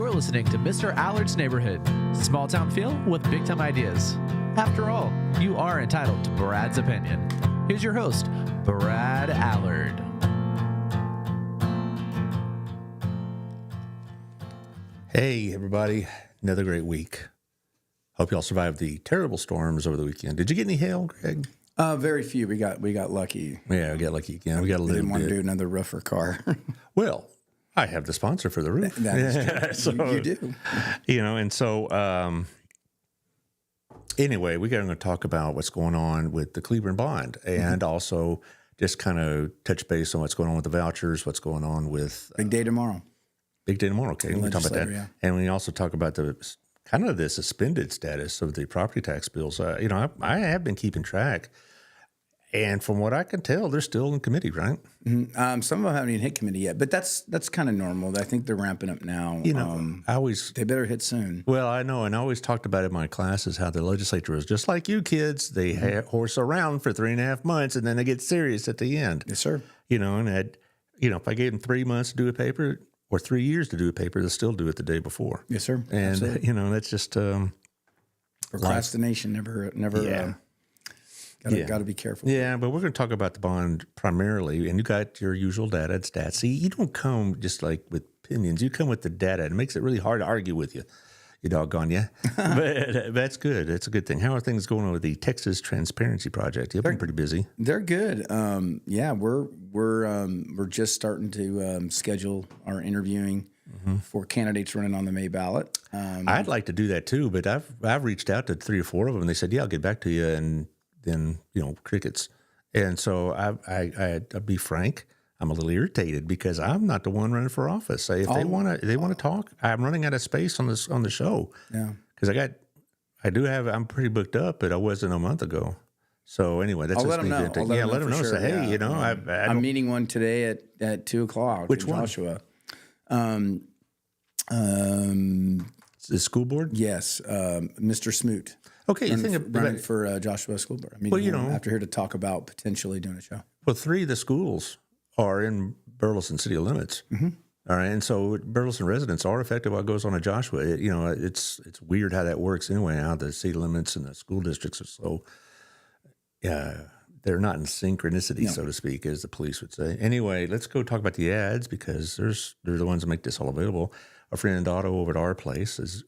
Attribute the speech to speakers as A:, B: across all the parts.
A: You're listening to Mr. Allard's Neighborhood. Small town feel with big time ideas. After all, you are entitled to Brad's opinion. Here's your host, Brad Allard.
B: Hey, everybody. Another great week. Hope you all survived the terrible storms over the weekend. Did you get any hail, Greg?
C: Very few. We got lucky.
B: Yeah, we got lucky again. We got a little
C: Didn't want
B: bit.
C: to do another roof or car.
B: Well, I have the sponsor for the roof.
C: That is true.
B: So,
C: you do.
B: And so anyway, we're going to talk about what's going on with the Cleveland bond and also just kind of touch base on what's going on with the vouchers, what's going on with
C: Big day tomorrow.
B: Big day tomorrow. Okay, we talk about that.
C: Yeah.
B: And we also talk about the kind of the suspended status of the property tax bills. I have been keeping track. And from what I can tell, they're still in committee, right?
C: Mm-hmm. Some of them haven't even hit committee yet, but that's kind of normal. I think they're ramping up now. They better hit soon.
B: Well, I know, and I always talked about it in my classes how the legislature is just like you kids. They horse around for 3.5 months, and then they get serious at the end.
C: Yes, sir.
B: If I gave them 3 months to do a paper or 3 years to do a paper, they'll still do it the day before.
C: Yes, sir.
B: And
C: absolutely.
B: That's just
C: procrastination. Never.
B: Yeah.
C: Got to be careful.
B: Yeah, but we're going to talk about the bond primarily, and you got your usual data and stats. See, you don't come just like with opinions. You come with the data. It makes it really hard to argue with you. You doggone you. But that's good. That's a good thing. How are things going on with the Texas Transparency Project? You've been pretty busy.
C: They're good. We're just starting to schedule our interviewing for candidates running on the May ballot.
B: I'd like to do that too, but I've reached out to 3 or 4 of them. And they said, "Yeah, I'll get back to you," and then crickets. And so I'll be frank, I'm a little irritated because I'm not the one running for office. If they want to talk, I'm running out of space on the show.
C: Yeah,
B: because I'm pretty booked up, but I wasn't a month ago. So anyway, that's
C: I'll let them know.
B: Let them know.
C: Sure.
B: Say, hey,
C: I'm meeting one today at 2:00.
B: Which one?
C: Joshua.
B: The school board?
C: Yes, Mr. Smoot.
B: Okay,
C: running for Joshua School Board. After here to talk about potentially doing a show.
B: Well, 3 of the schools are in Burleson city limits. Mm-hmm. All right, and so Burleson residents are affected by what goes on in Joshua. It's weird how that works anyway. How the city limits and the school districts are so they're not in synchronicity, so to speak, as the police would say. Anyway, let's go talk about the ads because they're the ones that make this all available. Our friend Otto over at our place is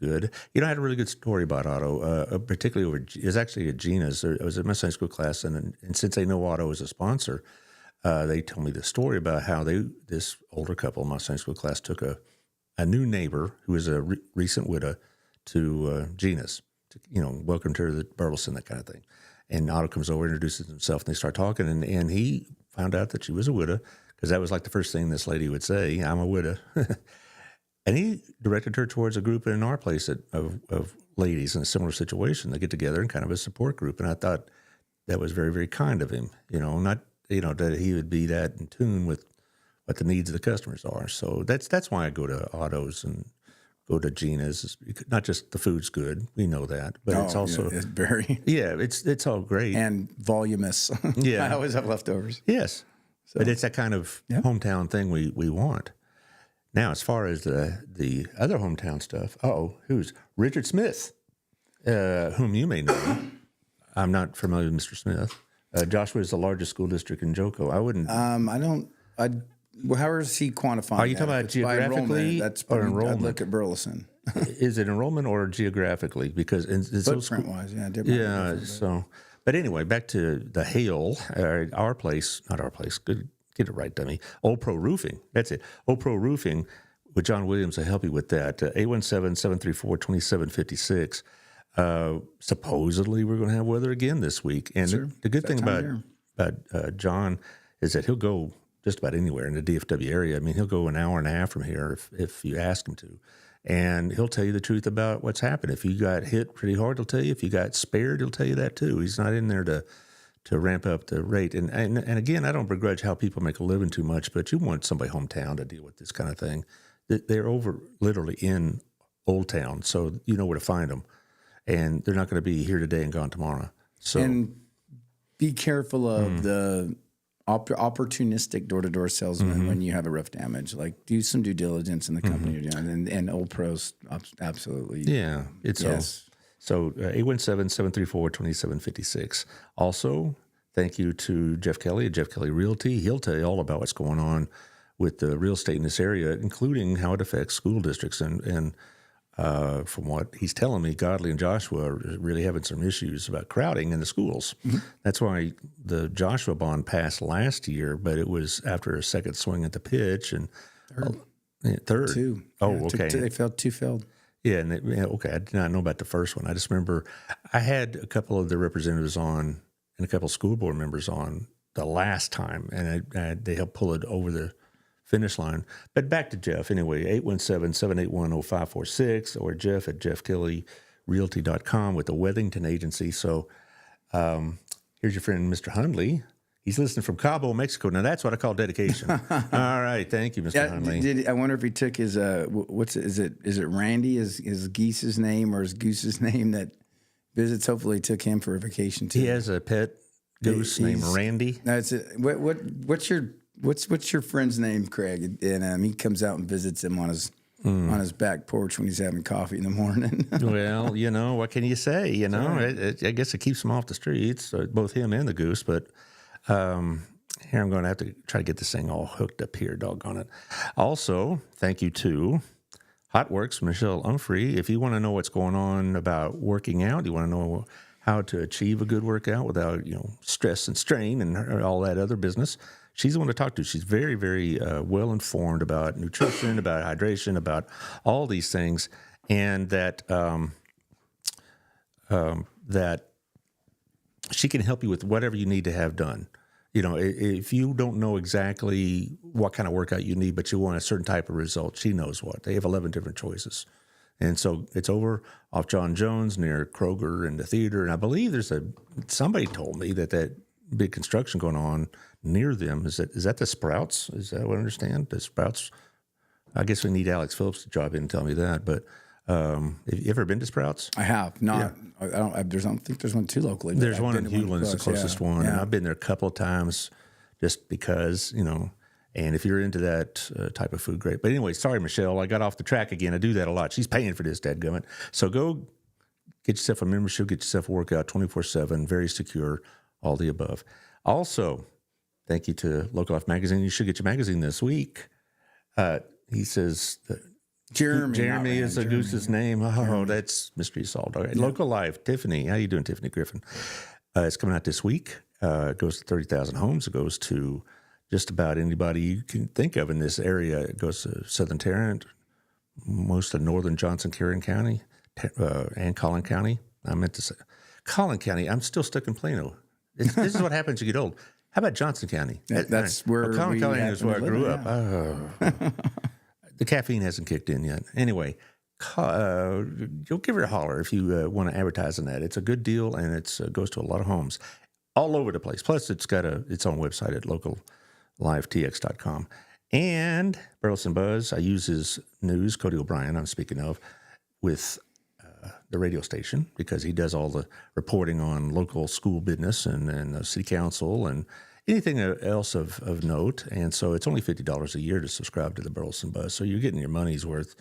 B: good. I had a really good story about Otto, particularly it was actually at Gina's. I was at my Sunday school class, and since they know Otto is a sponsor, they told me the story about how this older couple in my Sunday school class took a new neighbor who was a recent widow to Gina's, welcome her to Burleson, that kind of thing. And Otto comes over, introduces himself, and they start talking, and he found out that she was a widow because that was like the first thing this lady would say, "I'm a widow." And he directed her towards a group in our place of ladies in a similar situation. They get together in kind of a support group. And I thought that was very, very kind of him, not that he would be that in tune with what the needs of the customers are. So that's why I go to Otto's and go to Gina's. It's not just the food's good. We know that. But it's also...
C: it's very...
B: Yeah, it's all great.
C: And voluminous.
B: Yeah.
C: I always have leftovers.
B: Yes. So, but it's that kind of hometown thing we want. Now, as far as the other hometown stuff, who's Richard Smith, whom you may know. I'm not familiar with Mr. Smith. Joshua is the largest school district in Joco. I wouldn't.
C: How is he quantifying?
B: Are you talking about geographically or enrollment?
C: I'd look at Burleson.
B: Is it enrollment or geographically? Because it's
C: footprint-wise, different.
B: Yeah. So, but anyway, back to the hail. Our place, not our place. Good. Get it right, dummy. Old Pro Roofing. That's it. Old Pro Roofing with John Williams will help you with that. 817-734-2756. Supposedly we're going to have weather again this week. And the good thing about John is that he'll go just about anywhere in the DFW area. I mean, he'll go an hour and a half from here if you ask him to. And he'll tell you the truth about what's happened. If you got hit pretty hard, he'll tell you. If you got spared, he'll tell you that too. He's not in there to ramp up the rate. And again, I don't begrudge how people make a living too much, but you want somebody hometown to deal with this kind of thing. They're literally in Old Town, so you know where to find them. And they're not going to be here today and gone tomorrow. So,
C: and be careful of the opportunistic door-to-door salesman when you have a roof damage. Like, do some due diligence in the company you're doing. And Old Pros, absolutely.
B: Yeah. It's
C: yes.
B: So 817-734-2756. Also, thank you to Jeff Kelly at Jeff Kelly Realty. He'll tell you all about what's going on with the real estate in this area, including how it affects school districts. And from what he's telling me, Godley and Joshua are really having some issues about crowding in the schools. That's why the Joshua bond passed last year, but it was after a second swing at the pitch. And third.
C: Two.
B: Oh,
C: Yeah,
B: okay.
C: Two failed.
B: Yeah, and okay, I did not know about the first one. I just remember I had a couple of the representatives on and a couple of school board members on the last time, and they helped pull it over the finish line. But back to Jeff anyway, 817-781-0546 or Jeff at jeffkellyrealty.com with the Wethington Agency. So here's your friend, Mr. Hundley. He's listening from Cabo, Mexico. Now, that's what I call dedication. All right. Thank you, Mr. Hundley.
C: I wonder if he took his, is it Randy, his geese's name, or his goose's name that visits? Hopefully took him for a vacation, too.
B: He has a pet goose named Randy.
C: That's it. What's your friend's name, Craig? And he comes out and visits him on his back porch when he's having coffee in the morning.
B: Well, what can you say? I guess it keeps him off the streets, both him and the goose, but... here I'm going to have to try to get this thing all hooked up here, doggone it. Also, thank you to Hotworks, Michelle Umphrey. If you want to know what's going on about working out, you want to know how to achieve a good workout without, stress and strain and all that other business, she's the one to talk to. She's very, very well informed about nutrition, about hydration, about all these things, and that she can help you with whatever you need to have done. If you don't know exactly what kind of workout you need, but you want a certain type of result, she knows what. They have 11 different choices. And so it's over off John Jones near Kroger and the theater. And I believe somebody told me that big construction going on near them. Is that the Sprouts? Is that what I understand? The Sprouts? I guess we need Alex Phillips to drop in and tell me that. But have you ever been to Sprouts?
C: I have not. Yeah. I don't think there's one too locally.
B: There's one in Hewlin's, the closest one.
C: Yeah.
B: And I've been there a couple of times just because, and if you're into that type of food, great. But anyway, sorry, Michelle, I got off the track again. I do that a lot. She's paying for this, dadgummit. So go get yourself a membership, get yourself a workout 24/7, very secure, all the above. Also, thank you to Local Life Magazine. You should get your magazine this week. He says... Jeremy is a goose's name. Oh, Jeremy. That's mystery solved. All right. Yeah. Local Life, Tiffany. How you doing, Tiffany Griffin? It's coming out this week. It goes to 30,000 homes. It goes to just about anybody you can think of in this area. It goes to Southern Tarrant, most of northern Johnson, Carroll County, and Collin County. I meant to say Collin County. I'm still stuck in Plano. This is what happens when you get old. How about Johnson County?
C: That's where
B: Collin County is where I grew up. The caffeine hasn't kicked in yet. Anyway, you'll give her a holler if you want to advertise on that. It's a good deal, and it goes to a lot of homes all over the place. Plus, it's got its own website at locallivetx.com. And Burleson Buzz, I use his news, Cody O'Brien, I'm speaking of, with the radio station because he does all the reporting on local school business and the city council and anything else of note. And so it's only $50 a year to subscribe to the Burleson Buzz. So you're getting your money's worth,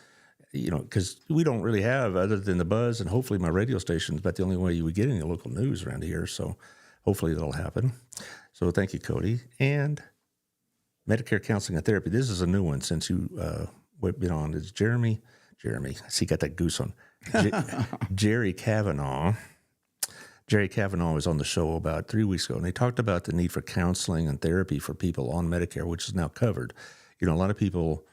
B: because we don't really have, other than the Buzz and hopefully my radio station, is about the only way you would get any local news around here. So hopefully that'll happen. So thank you, Cody. And Medicare Counseling and Therapy. This is a new one since you been on. It's Jeremy. I see, got that goose on. Jerry Kavanaugh. Jerry Kavanaugh was on the show about 3 weeks ago, and they talked about the need for counseling and therapy for people on Medicare, which is now covered. A lot of people,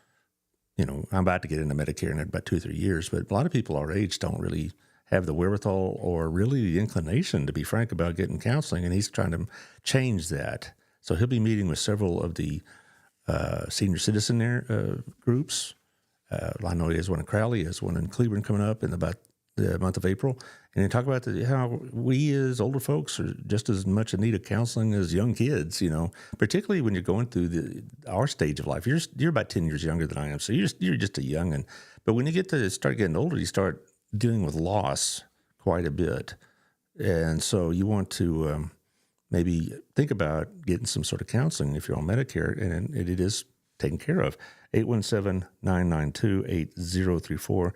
B: I'm about to get into Medicare in about 2 or 3 years, but a lot of people our age don't really have the wherewithal or really the inclination, to be frank, about getting counseling, and he's trying to change that. So he'll be meeting with several of the senior citizen groups. I know he has one in Crowley, he has one in Cleveland coming up in about the month of April, and they talk about how we as older folks are just as much in need of counseling as young kids, particularly when you're going through our stage of life. You're about 10 years younger than I am, so you're just a youngin'. But when you get to start getting older, you start dealing with loss quite a bit, and so you want to maybe think about getting some sort of counseling if you're on Medicare, and it is taken care of. 817-992-8034.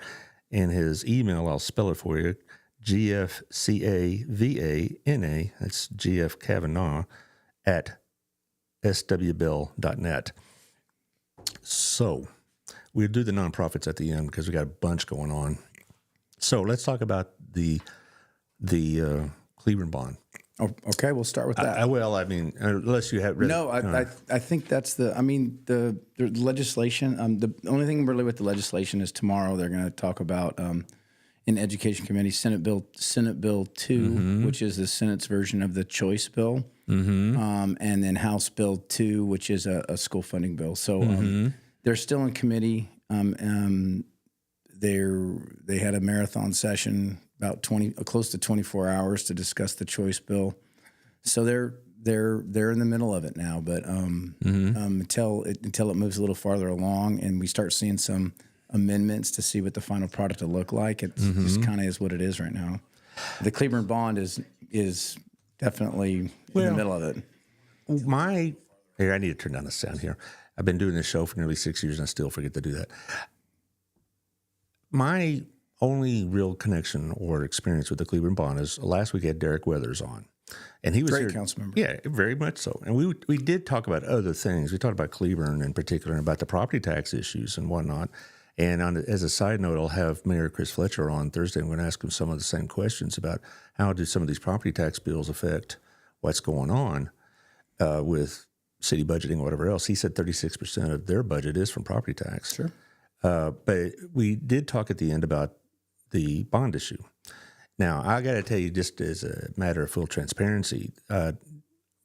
B: And his email, I'll spell it for you, GFCAVANA, that's GF Kavanaugh, at swbill.net. So we'll do the nonprofits at the end because we got a bunch going on. So let's talk about the Cleveland bond.
C: Oh, okay, we'll start with that.
B: Unless you have read
C: I think that's the legislation. The only thing really with the legislation is tomorrow they're going to talk about in Education Committee Senate Bill 2, which is the Senate's version of the choice bill, and then House Bill 2, which is a school funding bill. So they're still in committee. They had a marathon session about close to 24 hours to discuss the choice bill. So they're in the middle of it now, but until it moves a little farther along and we start seeing some amendments to see what the final product will look like, it just kind of is what it is right now. The Cleveland bond is definitely in the middle of it.
B: I need to turn down the sound here. I've been doing this show for nearly 6 years and I still forget to do that. My only real connection or experience with the Cleveland bond is last week I had Derek Weathers on. And he was
C: great
B: here,
C: council member.
B: Yeah, very much so. And we did talk about other things. We talked about Cleveland in particular and about the property tax issues and whatnot. And as a side note, I'll have Mayor Chris Fletcher on Thursday. I'm going to ask him some of the same questions about how do some of these property tax bills affect what's going on with city budgeting or whatever else. He said 36% of their budget is from property tax.
C: Sure.
B: But we did talk at the end about the bond issue. Now, I got to tell you, just as a matter of full transparency,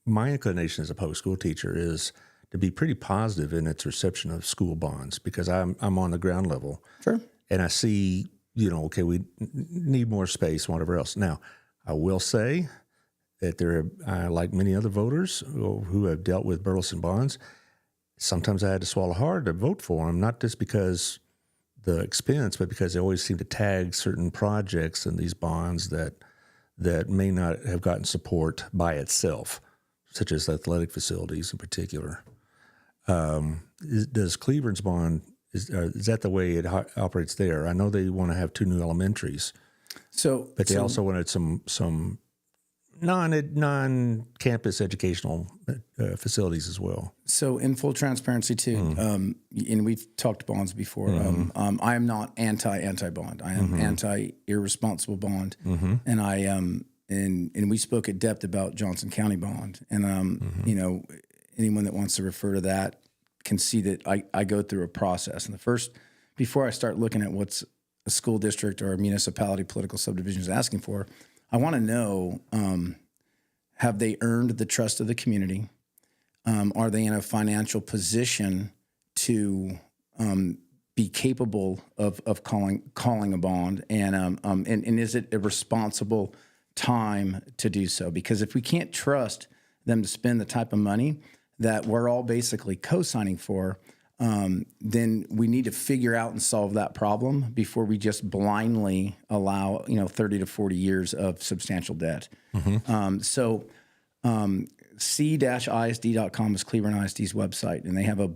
B: my inclination as a public school teacher is to be pretty positive in its reception of school bonds because I'm on the ground level.
C: Sure.
B: And I see, okay, we need more space and whatever else. Now, I will say that there are, like many other voters who have dealt with Burleson bonds, sometimes I had to swallow hard to vote for them, not just because the expense, but because they always seem to tag certain projects in these bonds that may not have gotten support by itself, such as athletic facilities in particular. Does Cleveland's bond, is that the way it operates there? I know they want to have 2 new elementaries, but they also wanted some non-campus educational facilities as well.
C: So in full transparency too, and we've talked bonds before, I am not anti-bond. I am anti-irresponsible bond. And I and we spoke at depth about Johnson County bond. And, anyone that wants to refer to that can see that I go through a process. And before I start looking at what's a school district or a municipality political subdivision is asking for, I want to know, have they earned the trust of the community? Are they in a financial position to be capable of calling a bond? And is it a responsible time to do so? Because if we can't trust them to spend the type of money that we're all basically co-signing for, then we need to figure out and solve that problem before we just blindly allow 30 to 40 years of substantial debt. C-ISD.com is Cleveland ISD's website, and they have a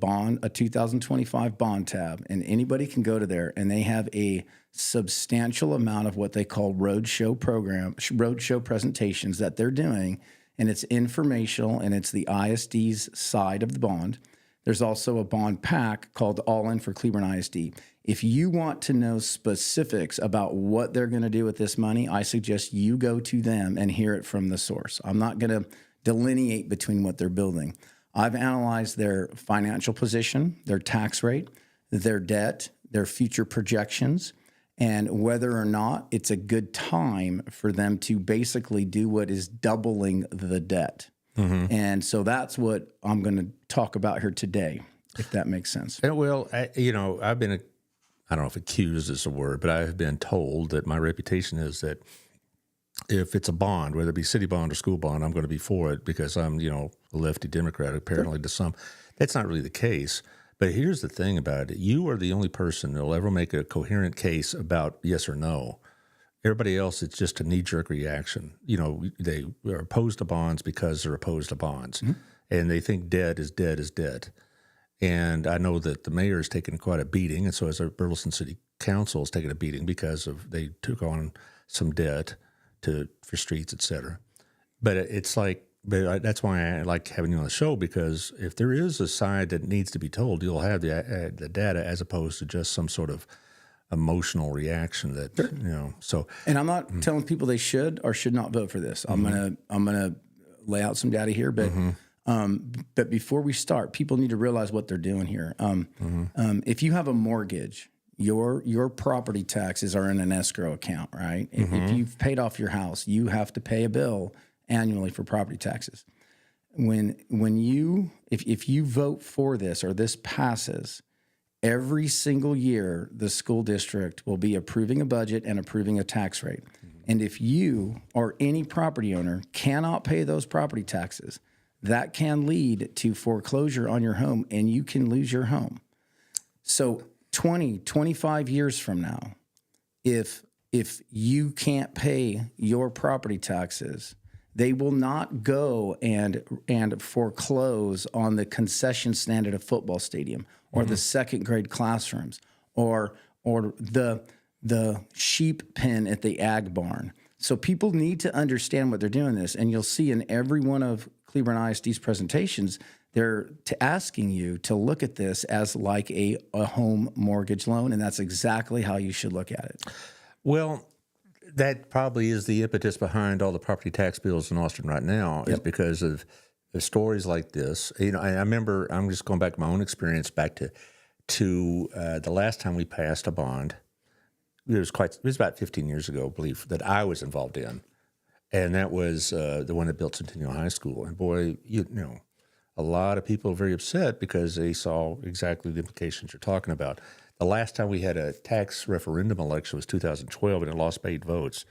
C: 2025 bond tab, and anybody can go to there, and they have a substantial amount of what they call roadshow presentations that they're doing, and it's informational, and it's the ISD's side of the bond. There's also a bond pack called All In for Cleveland ISD. If you want to know specifics about what they're going to do with this money, I suggest you go to them and hear it from the source. I'm not going to delineate between what they're building. I've analyzed their financial position, their tax rate, their debt, their future projections, and whether or not it's a good time for them to basically do what is doubling the debt. And so that's what I'm going to talk about here today, if that makes sense.
B: Well, I've been, I don't know if accused is a word, but I have been told that my reputation is that if it's a bond, whether it be city bond or school bond, I'm going to be for it because I'm, a lefty Democrat, apparently to some. That's not really the case. But here's the thing about it. You are the only person that will ever make a coherent case about yes or no. Everybody else, it's just a knee-jerk reaction. You know, they are opposed to bonds because they're opposed to bonds, and they think debt is debt is debt. And I know that the mayor has taken quite a beating, and so has our Burleson City Council has taken a beating because they took on some debt for streets, et cetera. But it's like, that's why I like having you on the show, because if there is a side that needs to be told, you'll have the data as opposed to just some sort of emotional reaction that you know. So,
C: and I'm not telling people they should or should not vote for this. I'm gonna lay out some data here, but but before we start, people need to realize what they're doing here. If you have a mortgage, your property taxes are in an escrow account, right? If you've paid off your house, you have to pay a bill annually for property taxes. If you vote for this or this passes, every single year, the school district will be approving a budget and approving a tax rate. And if you or any property owner cannot pay those property taxes, that can lead to foreclosure on your home, and you can lose your home. So 20, 25 years from now, if you can't pay your property taxes, they will not go and foreclose on the concession stand at a football stadium or the second grade classrooms or the sheep pen at the ag barn. So people need to understand what they're doing this, and you'll see in every one of Cleburne ISD's presentations, they're asking you to look at this as like a home mortgage loan, and that's exactly how you should look at it.
B: Well, that probably is the impetus behind all the property tax bills in Austin right now, is because of the stories like this. You know, I remember, I'm just going back to my own experience back to the last time we passed a bond. It was about 15 years ago, I believe, that I was involved in. And that was the one that built Centennial High School. And boy, you know, a lot of people are very upset because they saw exactly the implications you're talking about. The last time we had a tax referendum election was 2012, and it lost by 8 votes.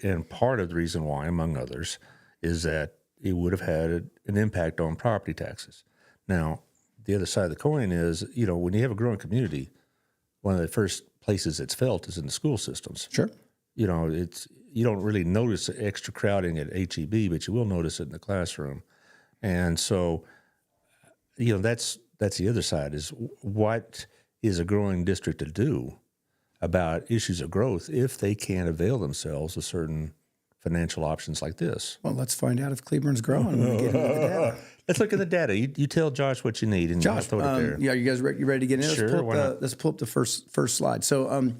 B: And part of the reason why, among others, is that it would have had an impact on property taxes. Now, the other side of the coin is, you know, when you have a growing community, one of the first places it's felt is in the school systems.
C: Sure.
B: You know, you don't really notice the extra crowding at HEB, but you will notice it in the classroom. And so, you know, that's the other side, is what is a growing district to do about issues of growth if they can't avail themselves of certain financial options like this?
C: Well, let's find out if Cleburne's growing when we get into the data.
B: Let's look at the data. You tell Josh what you need, and
C: Josh,
B: I'll throw it there.
C: yeah, you guys you ready to get in?
B: Sure,
C: Let's pull up the first slide. So,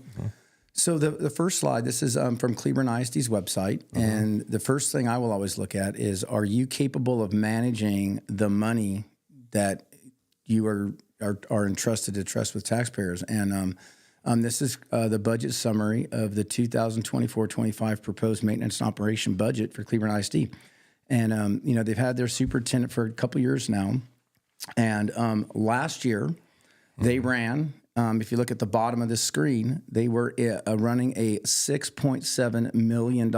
C: so the first slide, this is from Cleburne ISD's website, and the first thing I will always look at is, are you capable of managing the money that you are entrusted to trust with taxpayers? And this is the budget summary of the 2024-25 proposed maintenance and operation budget for Cleburne ISD. And, you know, they've had their superintendent for a couple years now. And last year, they ran, if you look at the bottom of the screen, they were running a $6.7 million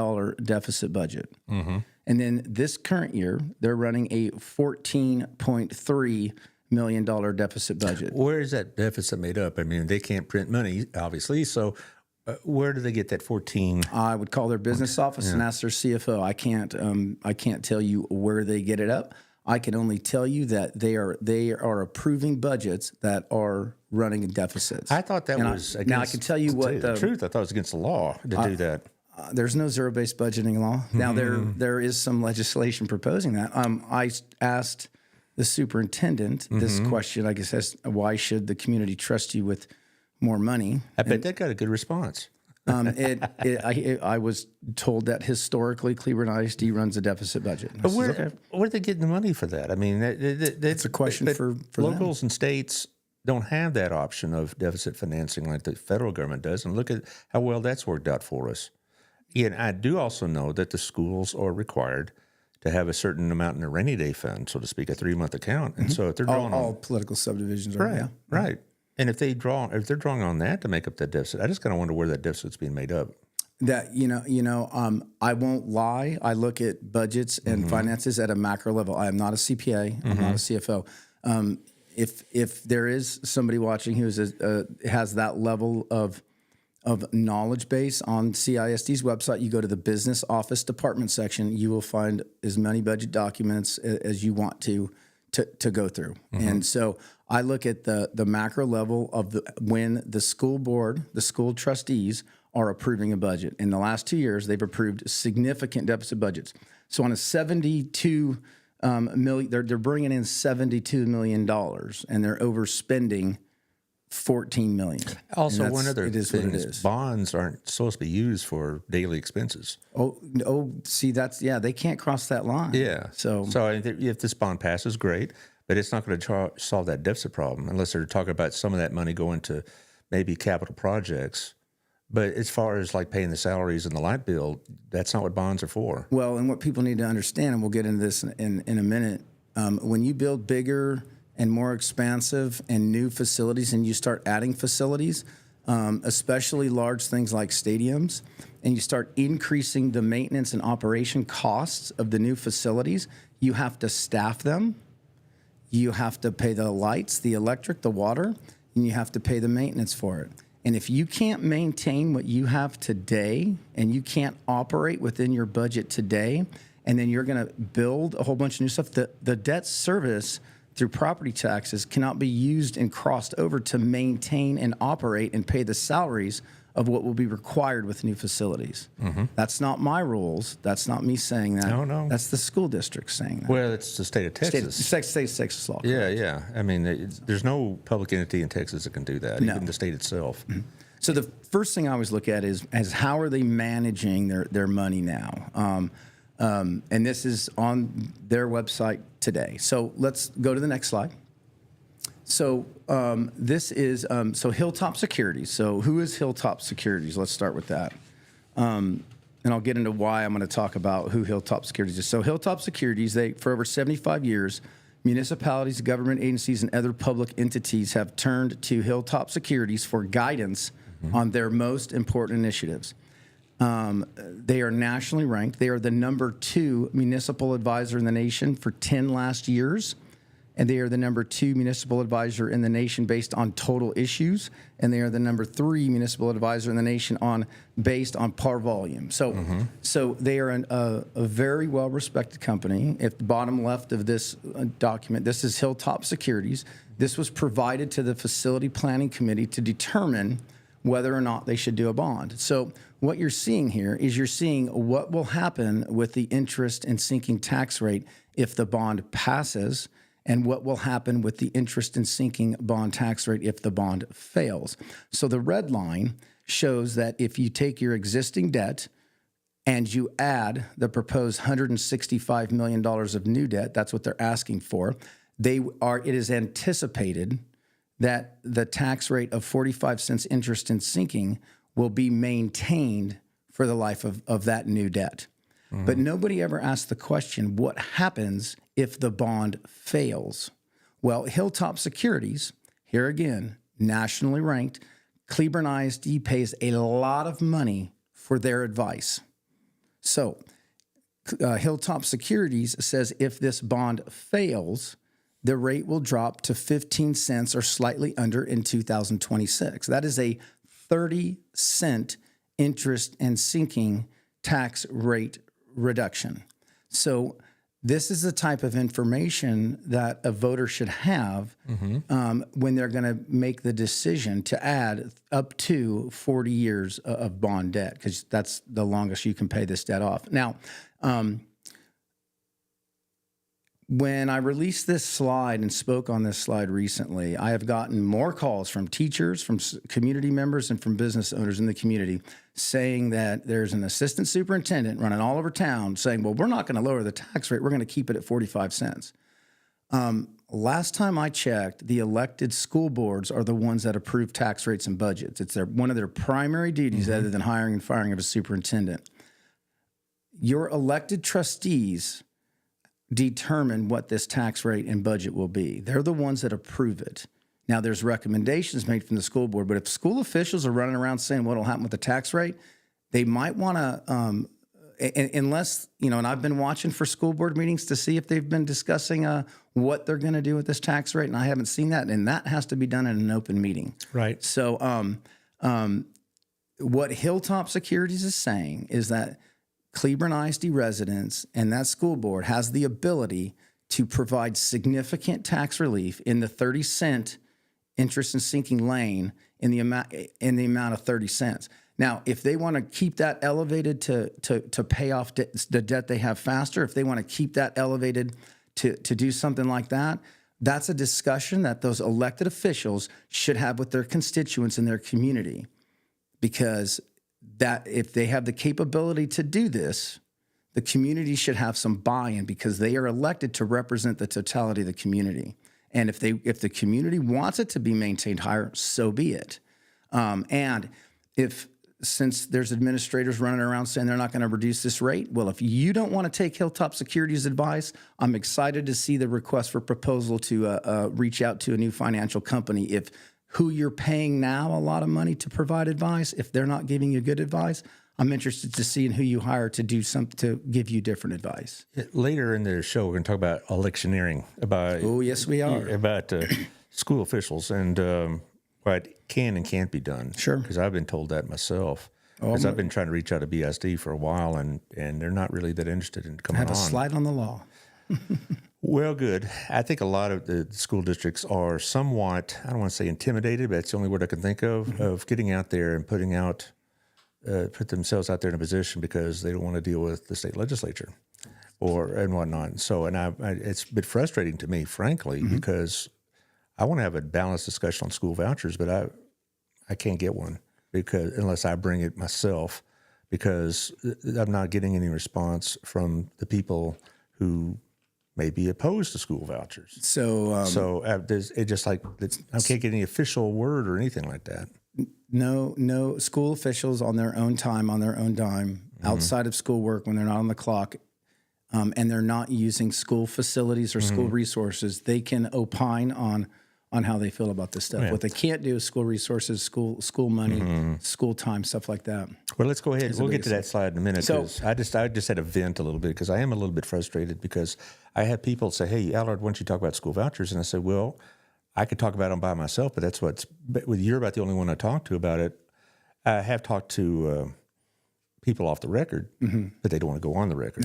C: deficit budget. And then this current year, they're running a $14.3 million deficit budget.
B: Where is that deficit made up? I mean, they can't print money, obviously. So where do they get that 14?
C: I would call their business office and ask their CFO. I can't tell you where they get it up. I can only tell you that they are approving budgets that are running deficits.
B: I thought that was against,
C: now I can tell you what
B: the truth. I thought it was against the law to do that.
C: There's no zero-based budgeting law. Now there is some legislation proposing that. I asked the superintendent this question, I guess, why should the community trust you with more money?
B: I bet that got a good response.
C: I was told that historically Cleburne ISD runs a deficit budget.
B: But where are they getting the money for that? I mean,
C: that's a question for
B: locals
C: them.
B: And states don't have that option of deficit financing like the federal government does. And look at how well that's worked out for us. Yeah, and I do also know that the schools are required to have a certain amount in a rainy day fund, so to speak, a 3-month account. And so if they're drawing
C: all political subdivisions are,
B: right, right. And if they're drawing on that to make up that deficit, I just kind of wonder where that deficit's being made up.
C: That I won't lie. I look at budgets and finances at a macro level. I am not a CPA. I'm not a CFO. If there is somebody watching who has that level of of knowledge base on CISD's website. You go to the business office department section, you will find as many budget documents as you want to go through. And so I look at the macro level of when the school board, the school trustees are approving a budget. In the last 2 years, they've approved significant deficit budgets. So on a 72 million, they're bringing in $72 million, and they're overspending $14 million.
B: Also, one other
C: it is
B: thing
C: what it
B: is
C: is.
B: bonds aren't supposed to be used for daily expenses.
C: See, they can't cross that line.
B: Yeah.
C: So
B: I think if this bond passes, great, but it's not going to solve that deficit problem unless they're talking about some of that money going to maybe capital projects. But as far as like paying the salaries and the light bill, that's not what bonds are for.
C: Well, and what people need to understand, and we'll get into this in a minute, when you build bigger and more expansive and new facilities and you start adding facilities, especially large things like stadiums, and you start increasing the maintenance and operation costs of the new facilities, you have to staff them, you have to pay the lights, the electric, the water, and you have to pay the maintenance for it. And if you can't maintain what you have today and you can't operate within your budget today, and then you're going to build a whole bunch of new stuff, the debt service through property taxes cannot be used and crossed over to maintain and operate and pay the salaries of what will be required with new facilities. That's not my rules. That's not me saying that.
B: No.
C: That's the school district saying that.
B: Well, it's the state of Texas.
C: State of Texas law.
B: Yeah. I mean, there's no public entity in Texas that can do that, even the state itself.
C: So the first thing I always look at is how are they managing their money now? And this is on their website today. So let's go to the next slide. So this is Hilltop Securities. So who is Hilltop Securities? Let's start with that. And I'll get into why I'm going to talk about who Hilltop Securities is. So Hilltop Securities, for over 75 years, municipalities, government agencies, and other public entities have turned to Hilltop Securities for guidance on their most important initiatives. They are nationally ranked. They are the number 2 municipal advisor in the nation for 10 last years. And they are the number 2 municipal advisor in the nation based on total issues. And they are the number 3 municipal advisor in the nation based on par volume. So they are a very well-respected company. At the bottom left of this document, this is Hilltop Securities. This was provided to the Facility Planning Committee to determine whether or not they should do a bond. So what you're seeing here is you're seeing what will happen with the interest and sinking tax rate if the bond passes, and what will happen with the interest and sinking bond tax rate if the bond fails. So the red line shows that if you take your existing debt and you add the proposed $165 million of new debt, that's what they're asking for, it is anticipated that the tax rate of 45 cents interest and sinking will be maintained for the life of that new debt. But nobody ever asked the question, what happens if the bond fails? Well, Hilltop Securities, here again, nationally ranked, Cleburne ISD pays a lot of money for their advice. So Hilltop Securities says if this bond fails, the rate will drop to 15 cents or slightly under in 2026. That is a 30-cent interest and sinking tax rate reduction. So this is the type of information that a voter should have when they're going to make the decision to add up to 40 years of bond debt, because that's the longest you can pay this debt off. Now, when I released this slide and spoke on this slide recently, I have gotten more calls from teachers, from community members, and from business owners in the community saying that there's an assistant superintendent running all over town saying, well, we're not going to lower the tax rate. We're going to keep it at 45 cents. Last time I checked, the elected school boards are the ones that approve tax rates and budgets. It's one of their primary duties other than hiring and firing of a superintendent. Your elected trustees determine what this tax rate and budget will be. They're the ones that approve it. Now, there's recommendations made from the school board, but if school officials are running around saying what will happen with the tax rate, they might want to, unless, and I've been watching for school board meetings to see if they've been discussing what they're going to do with this tax rate, and I haven't seen that, and that has to be done in an open meeting.
B: Right.
C: So what Hilltop Securities is saying is that Cleburne ISD residents and that school board has the ability to provide significant tax relief in the 30-cent interest and sinking lane in the amount of 30 cents. Now, if they want to keep that elevated to pay off the debt they have faster, if they want to keep that elevated to do something like that, that's a discussion that those elected officials should have with their constituents in their community. Because that if they have the capability to do this, the community should have some buy-in because they are elected to represent the totality of the community. And if the community wants it to be maintained higher, so be it. And since there's administrators running around saying they're not going to reduce this rate, well, if you don't want to take Hilltop Securities advice, I'm excited to see the request for proposal to reach out to a new financial company. If who you're paying now a lot of money to provide advice, if they're not giving you good advice, I'm interested to see who you hire to do something to give you different advice.
B: Later in the show, we're going to talk about electioneering.
C: Oh, yes, we are.
B: About school officials and what can and can't be done.
C: Sure.
B: Because I've been told that myself. Because I've been trying to reach out to BISD for a while, and they're not really that interested in coming on.
C: Have a slide on the law.
B: Well, good. I think a lot of the school districts are somewhat, I don't want to say intimidated, but that's the only word I can think of getting out there and put themselves out there in a position because they don't want to deal with the state legislature and whatnot. So, it's a bit frustrating to me, frankly, because I want to have a balanced discussion on school vouchers, but I can't get one unless I bring it myself, because I'm not getting any response from the people who may be opposed to school vouchers. So it just like I can't get any official word or anything like that.
C: No school officials on their own time, on their own dime, outside of schoolwork when they're not on the clock, and they're not using school facilities or school resources, they can opine on how they feel about this stuff.
B: Yeah.
C: What they can't do is school resources, school money, school time, stuff like that.
B: Well, let's go ahead. We'll get to that slide in a minute.
C: So
B: I just had to vent a little bit because I am a little bit frustrated because I had people say, "Hey, Allard, why don't you talk about school vouchers?" And I said, "Well, I could talk about them by myself, but you're about the only one I talked to about it. I have talked to people off the record, but they don't want to go on the record.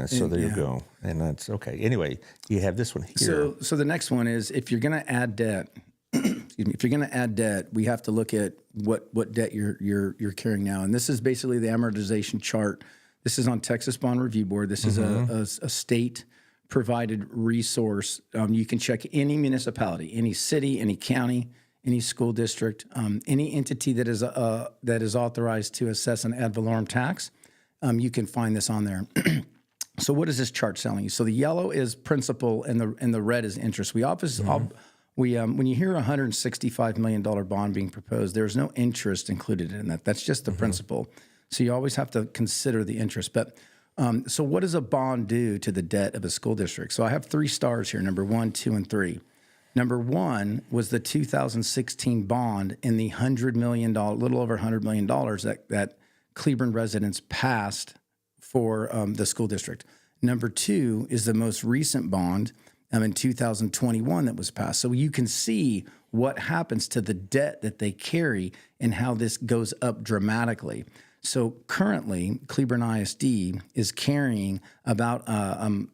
B: So there you go. And that's okay. Anyway, you have this one here.
C: So the next one is if you're going to add debt, if you're going to add debt, we have to look at what debt you're carrying now. And this is basically the amortization chart. This is on Texas Bond Review Board. This is a state provided resource. You can check any municipality, any city, any county, any school district, any entity that is authorized to assess an ad valorem tax. You can find this on there. So what is this chart telling you? So the yellow is principal and the red is interest. When you hear a $165 million bond being proposed, there's no interest included in that. That's just the principal. So you always have to consider the interest. But so what does a bond do to the debt of a school district? So I have 3 stars here, number 1, 2, and 3. Number 1 was the 2016 bond in the $100 million, little over $100 million that Cleburne residents passed for the school district. Number 2 is the most recent bond in 2021 that was passed. So you can see what happens to the debt that they carry and how this goes up dramatically. So currently, Cleburne ISD is carrying about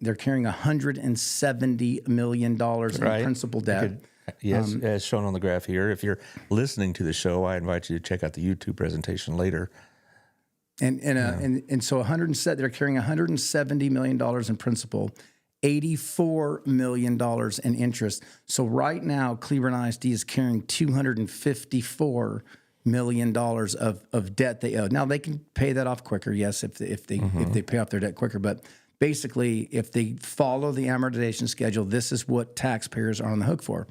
C: they're carrying $170 million in principal debt.
B: Yes, as shown on the graph here. If you're listening to the show, I invite you to check out the YouTube presentation later.
C: And so they're carrying $170 million in principal, $84 million in interest. So right now, Cleburne ISD is carrying $254 million of debt they owe. Now they can pay that off quicker, yes, if they pay off their debt quicker. But basically, if they follow the amortization schedule, this is what taxpayers are on the hook for.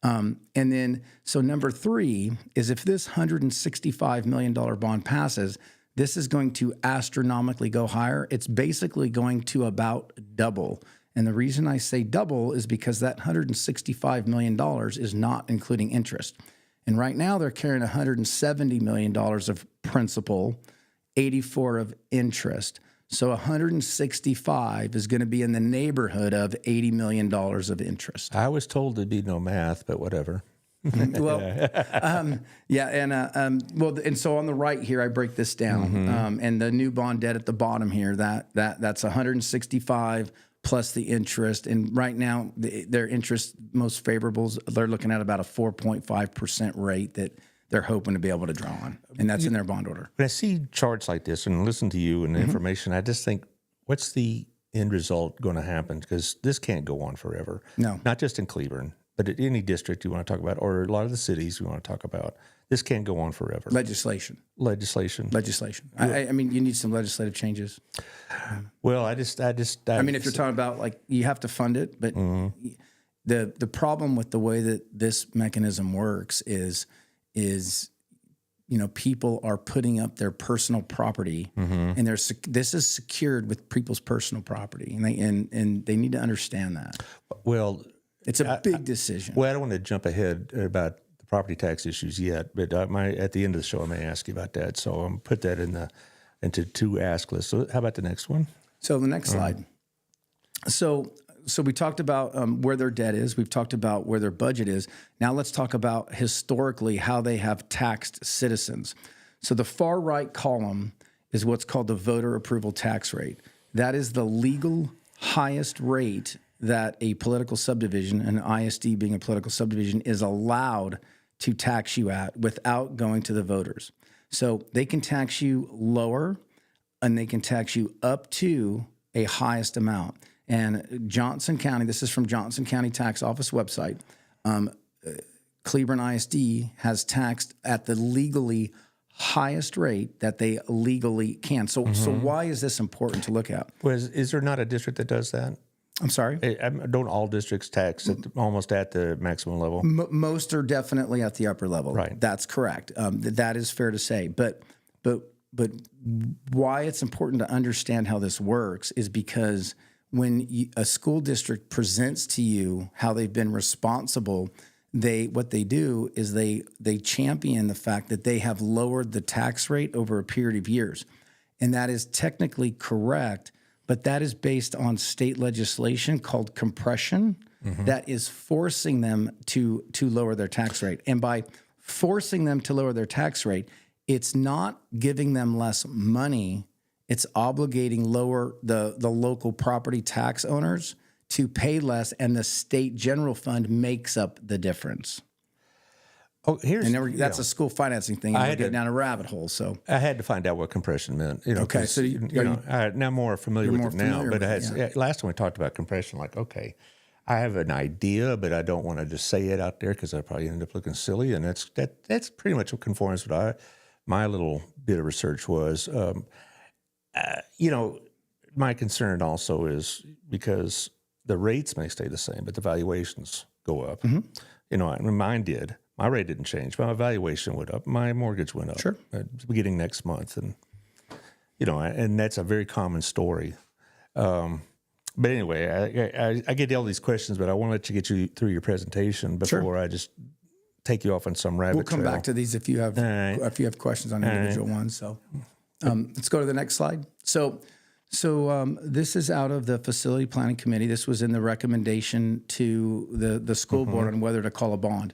C: And then, so number 3 is if this $165 million bond passes, this is going to astronomically go higher. It's basically going to about double. And the reason I say double is because that $165 million is not including interest. And right now they're carrying $170 million of principal, 84 of interest. So 165 is going to be in the neighborhood of $80 million of interest.
B: I was told there'd be no math, but whatever.
C: Well, and so on the right here, I break this down, and the new bond debt at the bottom here, that's 165 plus the interest, and right now their interest most favorables, they're looking at about a 4.5% rate that they're hoping to be able to draw on, and that's in their bond order.
B: When I see charts like this and listen to you and the information, I just think, what's the end result going to happen? Because this can't go on forever.
C: No.
B: Not just in Cleburne, but at any district you want to talk about, or a lot of the cities we want to talk about. This can't go on forever.
C: Legislation. I mean, you need some legislative changes.
B: Well, I
C: mean, if you're talking about, like, you have to fund it, but the problem with the way that this mechanism works is people are putting up their personal property, and this is secured with people's personal property, and they need to understand that.
B: Well,
C: it's a big decision.
B: Well, I don't want to jump ahead about the property tax issues yet, but at the end of the show, I may ask you about that. So I'm put that into two ask lists. So how about the next one?
C: So the next slide. So we talked about where their debt is. We've talked about where their budget is. Now let's talk about historically how they have taxed citizens. So the far right column is what's called the voter approval tax rate. That is the legal highest rate that a political subdivision, an ISD being a political subdivision, is allowed to tax you at without going to the voters. So they can tax you lower, and they can tax you up to a highest amount. And Johnson County, this is from Johnson County Tax Office website, Cleburne ISD has taxed at the legally highest rate that they legally can. So why is this important to look at?
B: Well, is there not a district that does that?
C: I'm sorry?
B: Don't all districts tax almost at the maximum level?
C: Most are definitely at the upper level.
B: Right.
C: That's correct. That is fair to say. But why it's important to understand how this works is because when a school district presents to you how they've been responsible, what they do is they champion the fact that they have lowered the tax rate over a period of years. And that is technically correct, but that is based on state legislation called compression that is forcing them to lower their tax rate. And by forcing them to lower their tax rate, it's not giving them less money. It's obligating the local property tax owners to pay less, and the state general fund makes up the difference.
B: Oh,
C: that's a school financing thing. We're getting down a rabbit hole. So
B: I had to find out what compression meant.
C: Okay, so
B: I'm now more familiar with it now. But last time we talked about compression, like, okay, I have an idea, but I don't want to just say it out there because I probably end up looking silly. And that's pretty much what conforms with my little bit of research was. My concern also is because the rates may stay the same, but the valuations go up. Mine did. My rate didn't change. My valuation went up. My mortgage went up.
C: Sure.
B: Beginning next month. And, and that's a very common story. But anyway, I get all these questions, but I want to let you get you through your presentation before I just take you off on some rabbit trail.
C: We'll come back to these if you have questions on individual ones. So let's go to the next slide. So this is out of the facility planning committee. This was in the recommendation to the school board on whether to call a bond.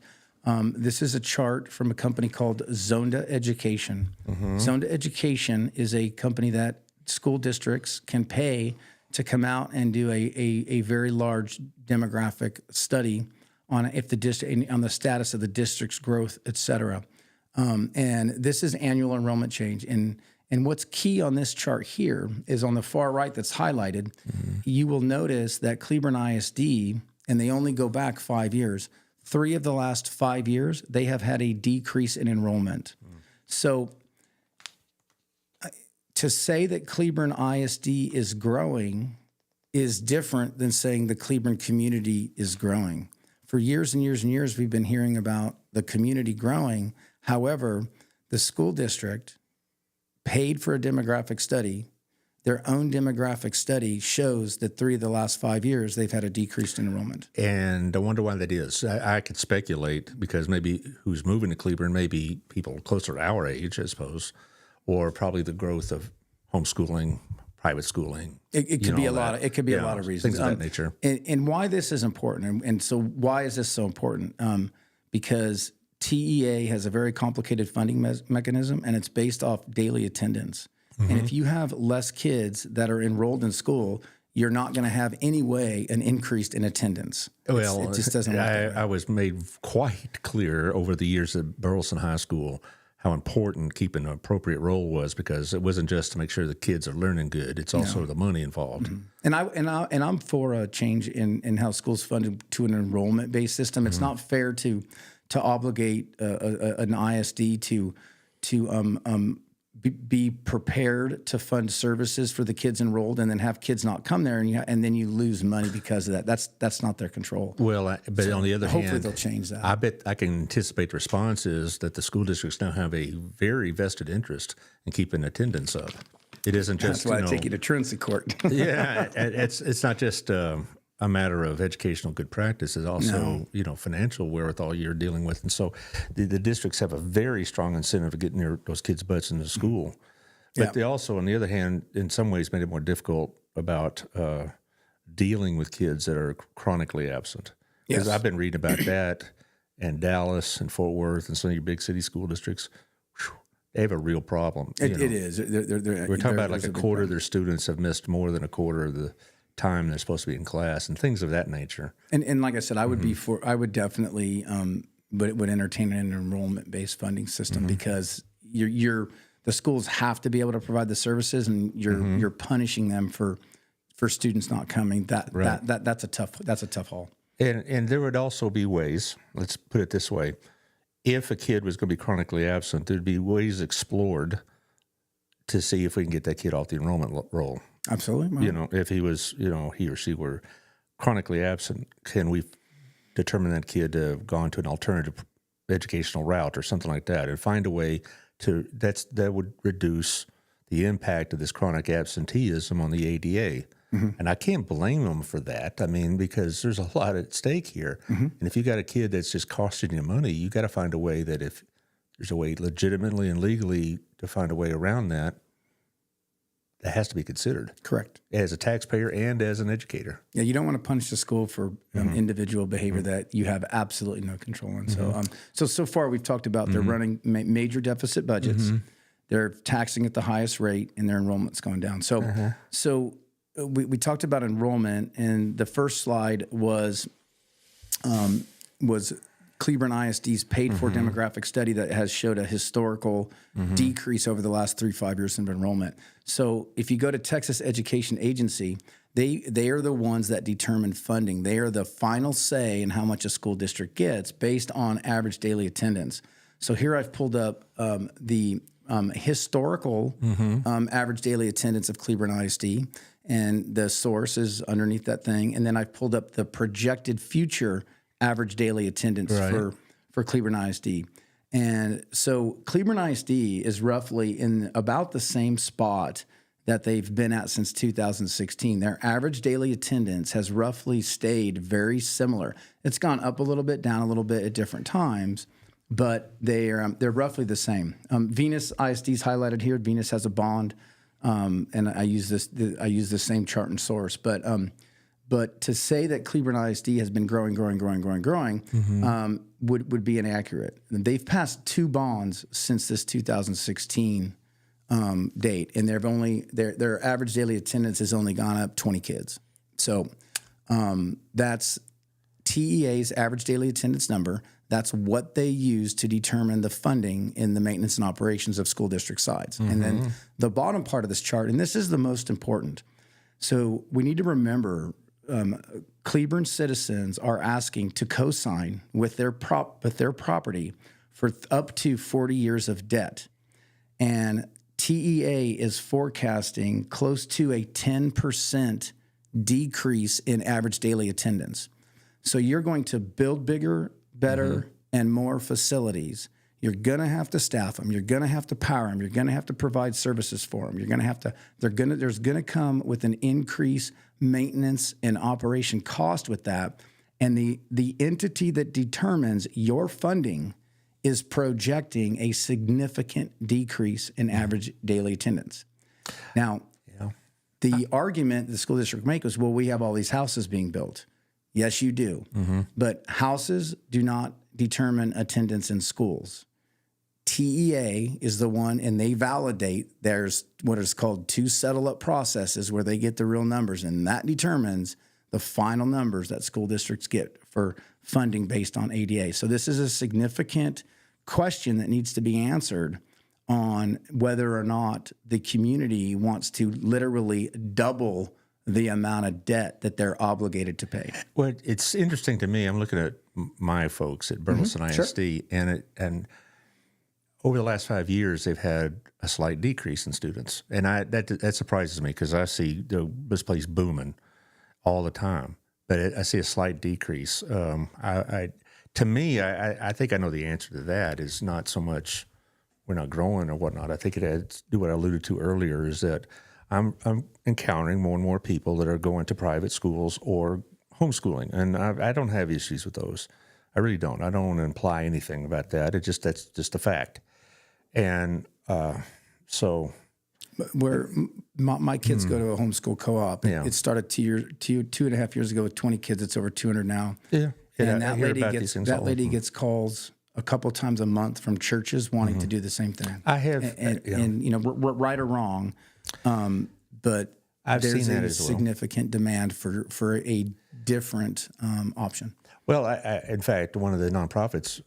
C: This is a chart from a company called Zonda Education. Zonda Education is a company that school districts can pay to come out and do a very large demographic study on on the status of the district's growth, et cetera. And this is annual enrollment change. And what's key on this chart here is on the far right that's highlighted, you will notice that Cleburne ISD, and they only go back 5 years, 3 of the last 5 years, they have had a decrease in enrollment. So to say that Cleburne ISD is growing is different than saying the Cleburne community is growing. For years and years and years, we've been hearing about the community growing. However, the school district paid for a demographic study. Their own demographic study shows that 3 of the last 5 years, they've had a decreased enrollment.
B: And I wonder why that is. I could speculate because maybe who's moving to Cleburne may be people closer to our age, I suppose, or probably the growth of homeschooling, private schooling.
C: It could be a lot. It could be a lot of reasons.
B: Things of that nature.
C: And why this is important, and so why is this so important? because TEA has a very complicated funding mechanism, and it's based off daily attendance. And if you have less kids that are enrolled in school, you're not going to have any way an increase in attendance.
B: Well,
C: it just doesn't work that way.
B: I was made quite clear over the years at Burleson High School how important keeping an appropriate roll was, because it wasn't just to make sure the kids are learning good; it's also the money involved.
C: And I'm for a change in how schools funded to an enrollment based system. It's not fair to obligate an ISD to be prepared to fund services for the kids enrolled, and then have kids not come there, and then you lose money because of that. That's not their control.
B: Well, but on the other hand,
C: hopefully they'll change that.
B: I bet I can anticipate the response is that the school districts now have a very vested interest in keeping attendance up. It isn't just
C: That's why I take you to truancy court.
B: Yeah, it's not just a matter of educational good practice. It's also financial wherewithal you're dealing with, and so the districts have a very strong incentive to getting those kids' butts into school. But they also, on the other hand, in some ways, made it more difficult about dealing with kids that are chronically absent. Because I've been reading about that, and Dallas and Fort Worth and some of your big city school districts. They have a real problem.
C: It is.
B: We're talking about like a quarter of their students have missed more than a quarter of the time they're supposed to be in class, and things of that nature.
C: And like I said, I would be for. I would definitely would entertain an enrollment based funding system, because the schools have to be able to provide the services, and you're punishing them for students not coming. That's a tough haul.
B: And there would also be ways. Let's put it this way: if a kid was going to be chronically absent, there'd be ways explored to see if we can get that kid off the enrollment roll.
C: Absolutely.
B: If he was, he or she were chronically absent, can we determine that kid to have gone to an alternative educational route or something like that, and find a way that would reduce the impact of this chronic absenteeism on the ADA. And I can't blame them for that. I mean, because there's a lot at stake here. And if you got a kid that's just costing you money, you got to find a way that if there's a way legitimately and legally to find a way around that, that has to be considered.
C: Correct.
B: As a taxpayer and as an educator.
C: Yeah, you don't want to punish the school for individual behavior that you have absolutely no control in. So far we've talked about they're running major deficit budgets. They're taxing at the highest rate, and their enrollment's going down. So we talked about enrollment, and the first slide was Cleburne ISD's paid-for demographic study that has showed a historical decrease over the last 3-5 years in enrollment. So if you go to Texas Education Agency, they are the ones that determine funding. They are the final say in how much a school district gets based on average daily attendance. So here I've pulled up the historical average daily attendance of Cleburne ISD, and the source is underneath that thing. And then I've pulled up the projected future average daily attendance for Cleburne ISD. And so Cleburne ISD is roughly in about the same spot that they've been at since 2016. Their average daily attendance has roughly stayed very similar. It's gone up a little bit, down a little bit at different times, but they're roughly the same. Venus ISD is highlighted here. Venus has a bond, and I use the same chart and source, but to say that Cleburne ISD has been growing would be inaccurate. And they've passed 2 bonds since this 2016 date, and their average daily attendance has only gone up 20 kids. So that's TEA's average daily attendance number. That's what they use to determine the funding in the maintenance and operations of school district sites. And then the bottom part of this chart, and this is the most important. So we need to remember Cleburne citizens are asking to co-sign with their property for up to 40 years of debt. And TEA is forecasting close to a 10% decrease in average daily attendance. So you're going to build bigger, better, and more facilities. You're going to have to staff them. You're going to have to power them. You're going to have to provide services for them. You're going to have to, there's going to come with an increase maintenance and operation cost with that. And the entity that determines your funding is projecting a significant decrease in average daily attendance. Now, the argument the school district make is, well, we have all these houses being built. Yes, you do. But houses do not determine attendance in schools. TEA is the one, and they validate. There's what is called 2 settle-up processes where they get the real numbers, and that determines the final numbers that school districts get for funding based on ADA. So this is a significant question that needs to be answered on whether or not the community wants to literally double the amount of debt that they're obligated to pay.
B: Well, it's interesting to me. I'm looking at my folks at Burleson ISD, and over the last 5 years, they've had a slight decrease in students, and that surprises me because I see this place booming all the time, but I see a slight decrease. To me, I think I know the answer to that is not so much we're not growing or whatnot. I think it had to do what I alluded to earlier is that I'm encountering more and more people that are going to private schools or homeschooling, and I don't have issues with those. I really don't. I don't want to imply anything about that. That's just a fact. And so,
C: where my kids go to a homeschool co-op.
B: Yeah.
C: It started 2.5 years ago with 20 kids. It's over 200 now.
B: Yeah.
C: And
B: I hear about these things all the time.
C: gets calls a couple of times a month from churches wanting to do the same thing.
B: I have,
C: and you know, right or wrong, but
B: I've
C: there's
B: seen that
C: a
B: as well.
C: significant demand for a different option.
B: Well, in fact, one of the nonprofits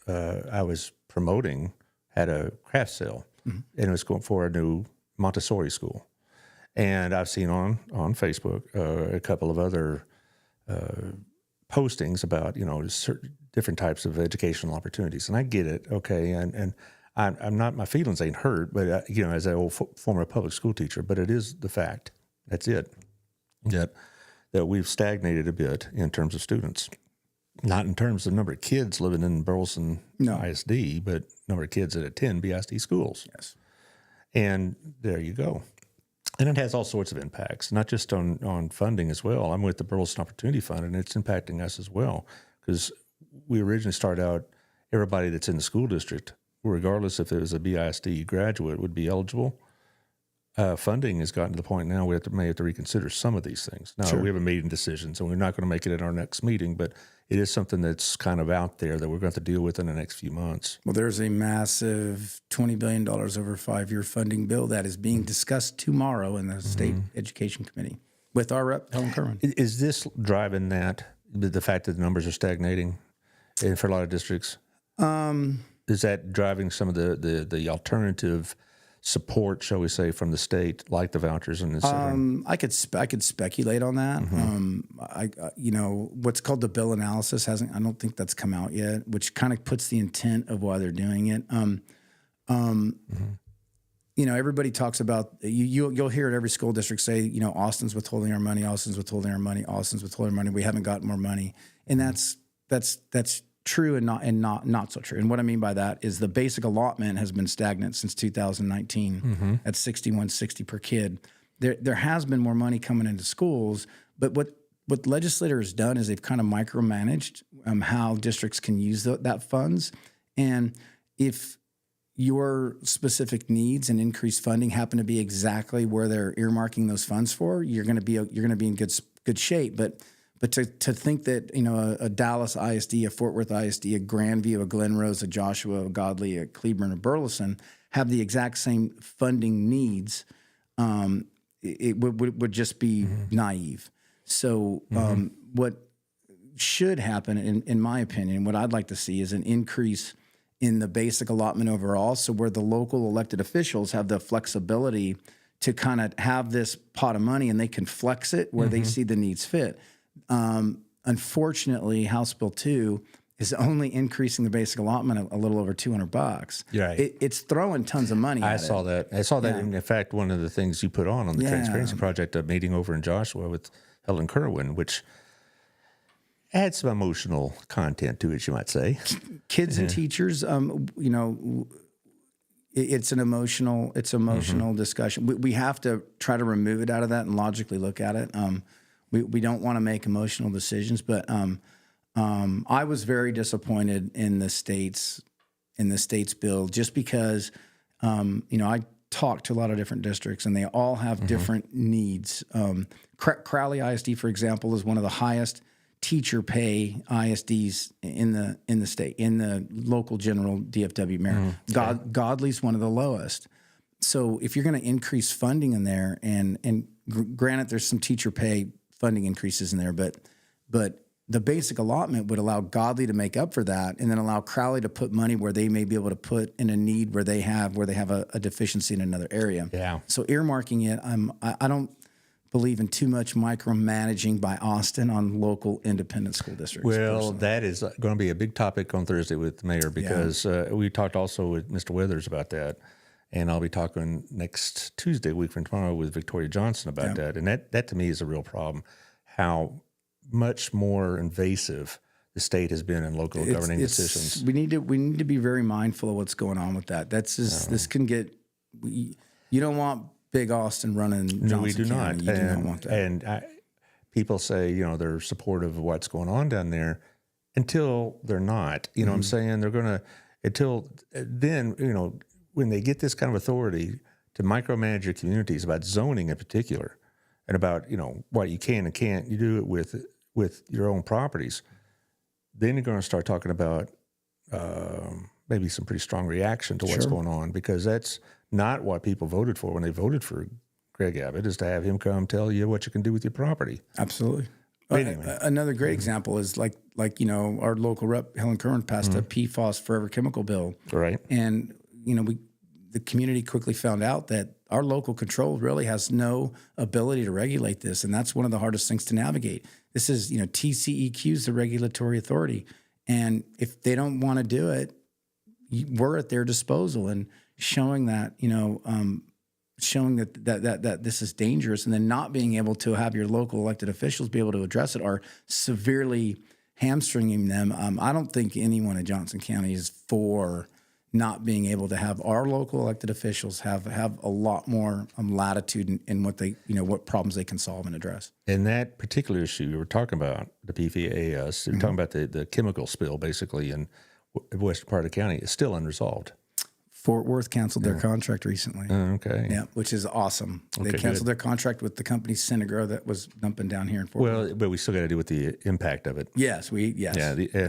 B: I was promoting had a craft sale, and it was going for a new Montessori school. And I've seen on Facebook a couple of other postings about, certain different types of educational opportunities. And I get it, okay, and I'm not, my feelings ain't hurt, but, as an old former public school teacher, but it is the fact, that's it, that we've stagnated a bit in terms of students. Not in terms of number of kids living in Burleson ISD, but number of kids that attend BISD schools.
C: Yes.
B: And there you go. And it has all sorts of impacts, not just on funding as well. I'm with the Burleson Opportunity Fund, and it's impacting us as well because we originally started out, everybody that's in the school district, regardless if it was a BISD graduate, would be eligible. Funding has gotten to the point now we may have to reconsider some of these things. Now, we haven't made any decisions, and we're not going to make it at our next meeting, but it is something that's kind of out there that we're going to have to deal with in the next few months.
C: Well, there's a massive $20 billion over a 5-year funding bill that is being discussed tomorrow in the State Education Committee with our rep, Helen Kerwin.
B: Is this driving that, the fact that the numbers are stagnating for a lot of districts? Is that driving some of the alternative support, shall we say, from the state, like the vouchers and et cetera?
C: I could speculate on that. What's called the bill analysis I don't think that's come out yet, which kind of puts the intent of why they're doing it. Everybody talks about you'll hear at every school district say, Austin's withholding our money, Austin's withholding our money, Austin's withholding our money. We haven't got more money, and that's true and not so true. And what I mean by that is the basic allotment has been stagnant since 2019 at $61.60 per kid. There has been more money coming into schools, but what the legislature has done is they've kind of micromanaged how districts can use that funds. And if your specific needs and increased funding happen to be exactly where they're earmarking those funds for, you're going to be in good shape. But to think that, a Dallas ISD, a Fort Worth ISD, a Grandview, a Glen Rose, a Joshua, a Godley, a Cleburne, a Burleson have the exact same funding needs, it would just be naive. So what should happen, in my opinion, what I'd like to see is an increase in the basic allotment overall, so where the local elected officials have the flexibility to kind of have this pot of money and they can flex it where they see the needs fit. Unfortunately, House Bill 2 is only increasing the basic allotment a little over $200.
B: Right.
C: It's throwing tons of money.
B: I saw that. In fact, one of the things you put on the Transparency Project, a meeting over in Joshua with Helen Kerwin, which had some emotional content to it, you might say.
C: Kids and teachers, it's an emotional discussion. We have to try to remove it out of that and logically look at it. We don't want to make emotional decisions, but I was very disappointed in the state's bill just because I talked to a lot of different districts and they all have different needs. Crowley ISD, for example, is one of the highest teacher pay ISDs in the state, in the local general DFW mayor. Godly's one of the lowest. So if you're going to increase funding in there, and granted, there's some teacher pay funding increases in there, but the basic allotment would allow Godly to make up for that, and then allow Crowley to put money where they may be able to put in a need where they have a deficiency in another area.
B: Yeah.
C: So earmarking it, I don't believe in too much micromanaging by Austin on local independent school districts.
B: Well,
C: personally.
B: that is going to be a big topic on Thursday with the mayor, because we talked also with Mr. Withers about that. And I'll be talking next Tuesday, a week from tomorrow, with Victoria Johnson about that. And that to me is a real problem, how much more invasive the state has been in local governing decisions.
C: We need to be very mindful of what's going on with that. That's just, this can get, you don't want big Austin running Johnson
B: No, we do
C: County.
B: not.
C: You do not want that.
B: And people say, they're supportive of what's going on down there until they're not. You know what I'm saying? They're going to, until then, when they get this kind of authority to micromanage your communities about zoning in particular, and about, what you can and can't, you do it with your own properties, then you're going to start talking about maybe some pretty strong reaction to what's going on, because that's not what people voted for when they voted for Greg Abbott, is to have him come tell you what you can do with your property.
C: Absolutely.
B: Anyway.
C: Another great example is like our local rep, Helen Curran, passed a PFAS forever chemical bill.
B: Right.
C: And, the community quickly found out that our local control really has no ability to regulate this. And that's one of the hardest things to navigate. This is, TCEQ is the regulatory authority. And if they don't want to do it, we're at their disposal, and showing that, showing that this is dangerous, and then not being able to have your local elected officials be able to address it, are severely hamstringing them. I don't think anyone in Johnson County is for not being able to have our local elected officials have a lot more latitude in what they, what problems they can solve and address.
B: And that particular issue you were talking about, the PFAS, you're talking about the chemical spill basically in the western part of the county, is still unresolved.
C: Fort Worth canceled their contract recently.
B: Okay.
C: Yeah, which is awesome. They canceled their contract with the company Synagro that was dumping down here in Fort Worth.
B: Well, but we still got to deal with the impact of it.
C: Yes.
B: Yeah,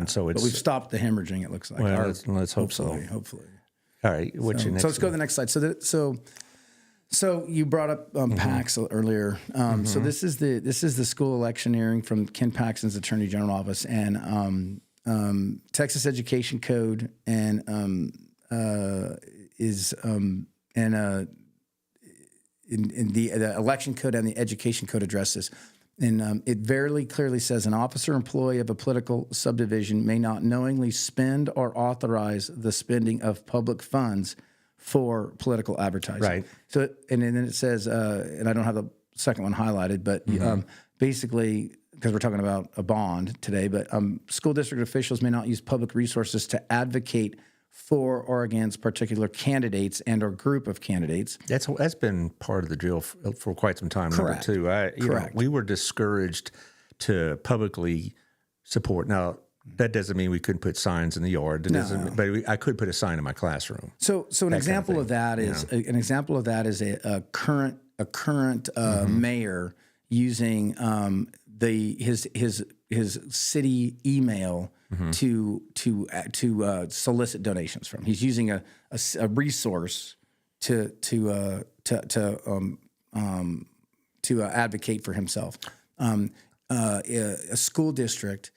B: so it's.
C: But we've stopped the hemorrhaging, it looks like.
B: Well, let's hope so.
C: Hopefully.
B: All right. What's your next?
C: So let's go to the next slide. So you brought up PACs earlier. So this is the school electioneering from Ken Paxton's Attorney General office, and Texas Education Code, and in the election code and the education code address this. And it very clearly says an officer or employee of a political subdivision may not knowingly spend or authorize the spending of public funds for political advertising.
B: Right.
C: So, and then it says, and I don't have the second one highlighted, but basically, because we're talking about a bond today, but school district officials may not use public resources to advocate for or against particular candidates and or group of candidates.
B: That's been part of the drill for quite some time.
C: Correct.
B: Number two,
C: Correct.
B: We were discouraged to publicly support. Now, that doesn't mean we couldn't put signs in the yard. But I could put a sign in my classroom.
C: So an example of that is a current mayor using his city email to solicit donations from. He's using a resource to advocate for himself. A school district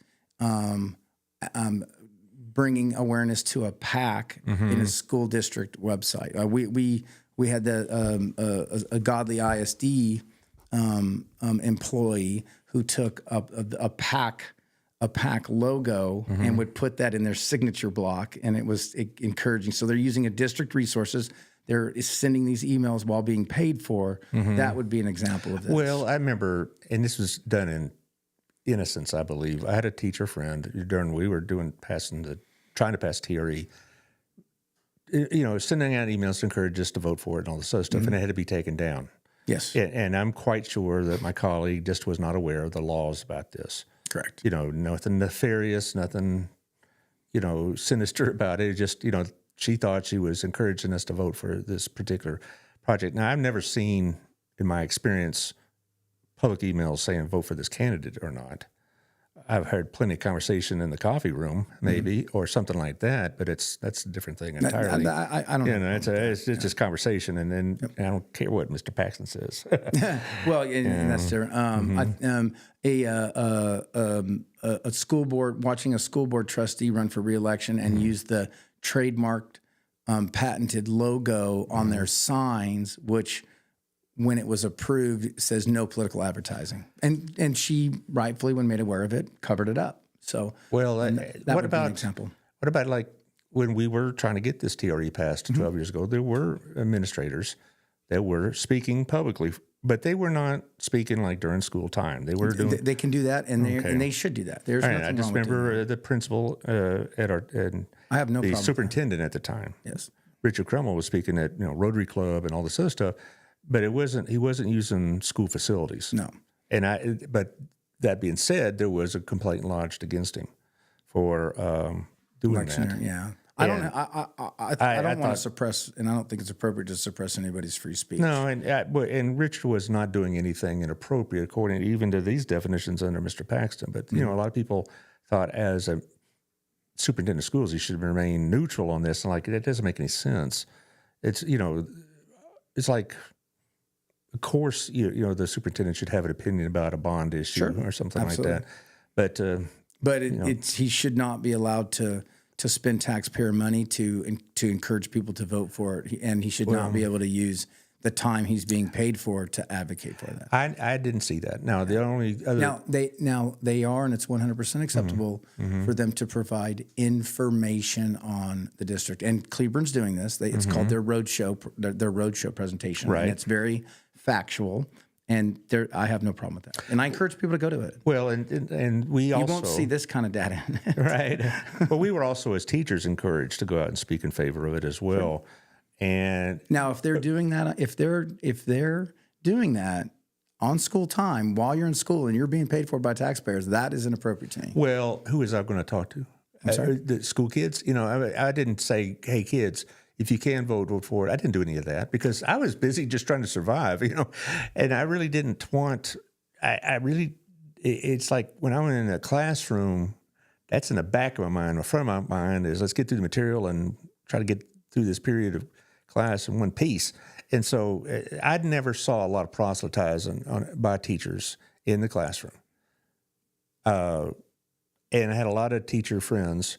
C: bringing awareness to a PAC in a school district website. We had a Godly ISD employee who took a PAC logo and would put that in their signature block, and it was encouraging. So they're using a district resources. They're sending these emails while being paid for. That would be an example of this.
B: Well, I remember, and this was done in innocence, I believe. I had a teacher friend during we were trying to pass TRE. Sending out emails to encourage us to vote for it and all this other stuff, and it had to be taken down.
C: Yes.
B: And I'm quite sure that my colleague just was not aware of the laws about this.
C: Correct.
B: Nothing nefarious, nothing, sinister about it. Just, she thought she was encouraging us to vote for this particular project. Now, I've never seen, in my experience, public emails saying vote for this candidate or not. I've heard plenty of conversation in the coffee room, maybe, or something like that. But that's a different thing entirely.
C: I don't know.
B: It's just conversation, and then I don't care what Mr. Paxton says.
C: Well, and that's different. A school board, watching a school board trustee run for reelection and use the trademarked, patented logo on their signs, which, when it was approved, says no political advertising, and she rightfully, when made aware of it, covered it up. So,
B: well,
C: that
B: what
C: would be an
B: about
C: example?
B: What about like when we were trying to get this TRE passed 12 years ago? There were administrators that were speaking publicly, but they were not speaking like during school time. They were doing.
C: They can do that, and they should do that. There's nothing
B: I just
C: wrong with
B: remember
C: doing that.
B: the principal and
C: I have no
B: the
C: problem.
B: superintendent at the time.
C: Yes.
B: Richard Crummell was speaking at Rotary Club and all this other stuff, but he wasn't using school facilities.
C: No.
B: But that being said, there was a complaint lodged against him for doing
C: Electioneering,
B: that.
C: yeah. I don't want to suppress, and I don't think it's appropriate to suppress anybody's free speech.
B: No, and Richard was not doing anything inappropriate according even to these definitions under Mr. Paxton. But a lot of people thought as a superintendent of schools he should remain neutral on this, and like it doesn't make any sense. It's it's like, of course the superintendent should have an opinion about a bond issue or something
C: Absolutely.
B: like that. But
C: he should not be allowed to spend taxpayer money to encourage people to vote for it, and he should not be able to use the time he's being paid for to advocate for that.
B: I didn't see that. Now the only other
C: they are, and it's 100% acceptable for them to provide information on the district. And Cleburne's doing this. It's called their roadshow presentation,
B: Right.
C: And it's very factual. And I have no problem with that. And I encourage people to go to it.
B: well, and we also
C: You won't see this kind of data in it.
B: right. But we were also, as teachers, encouraged to go out and speak in favor of it as well. And
C: Now, if they're doing that, if they're doing that on school time while you're in school and you're being paid for by taxpayers, that is inappropriate to me.
B: well, who was I going to talk to?
C: I'm sorry?
B: The school kids. I didn't say, "Hey, kids, if you can vote for it." I didn't do any of that because I was busy just trying to survive. And I really didn't want. I really. It's like when I'm in a classroom, that's in the back of my mind. The front of my mind is let's get through the material and try to get through this period of class in one piece. And so I never saw a lot of proselytizing by teachers in the classroom. And I had a lot of teacher friends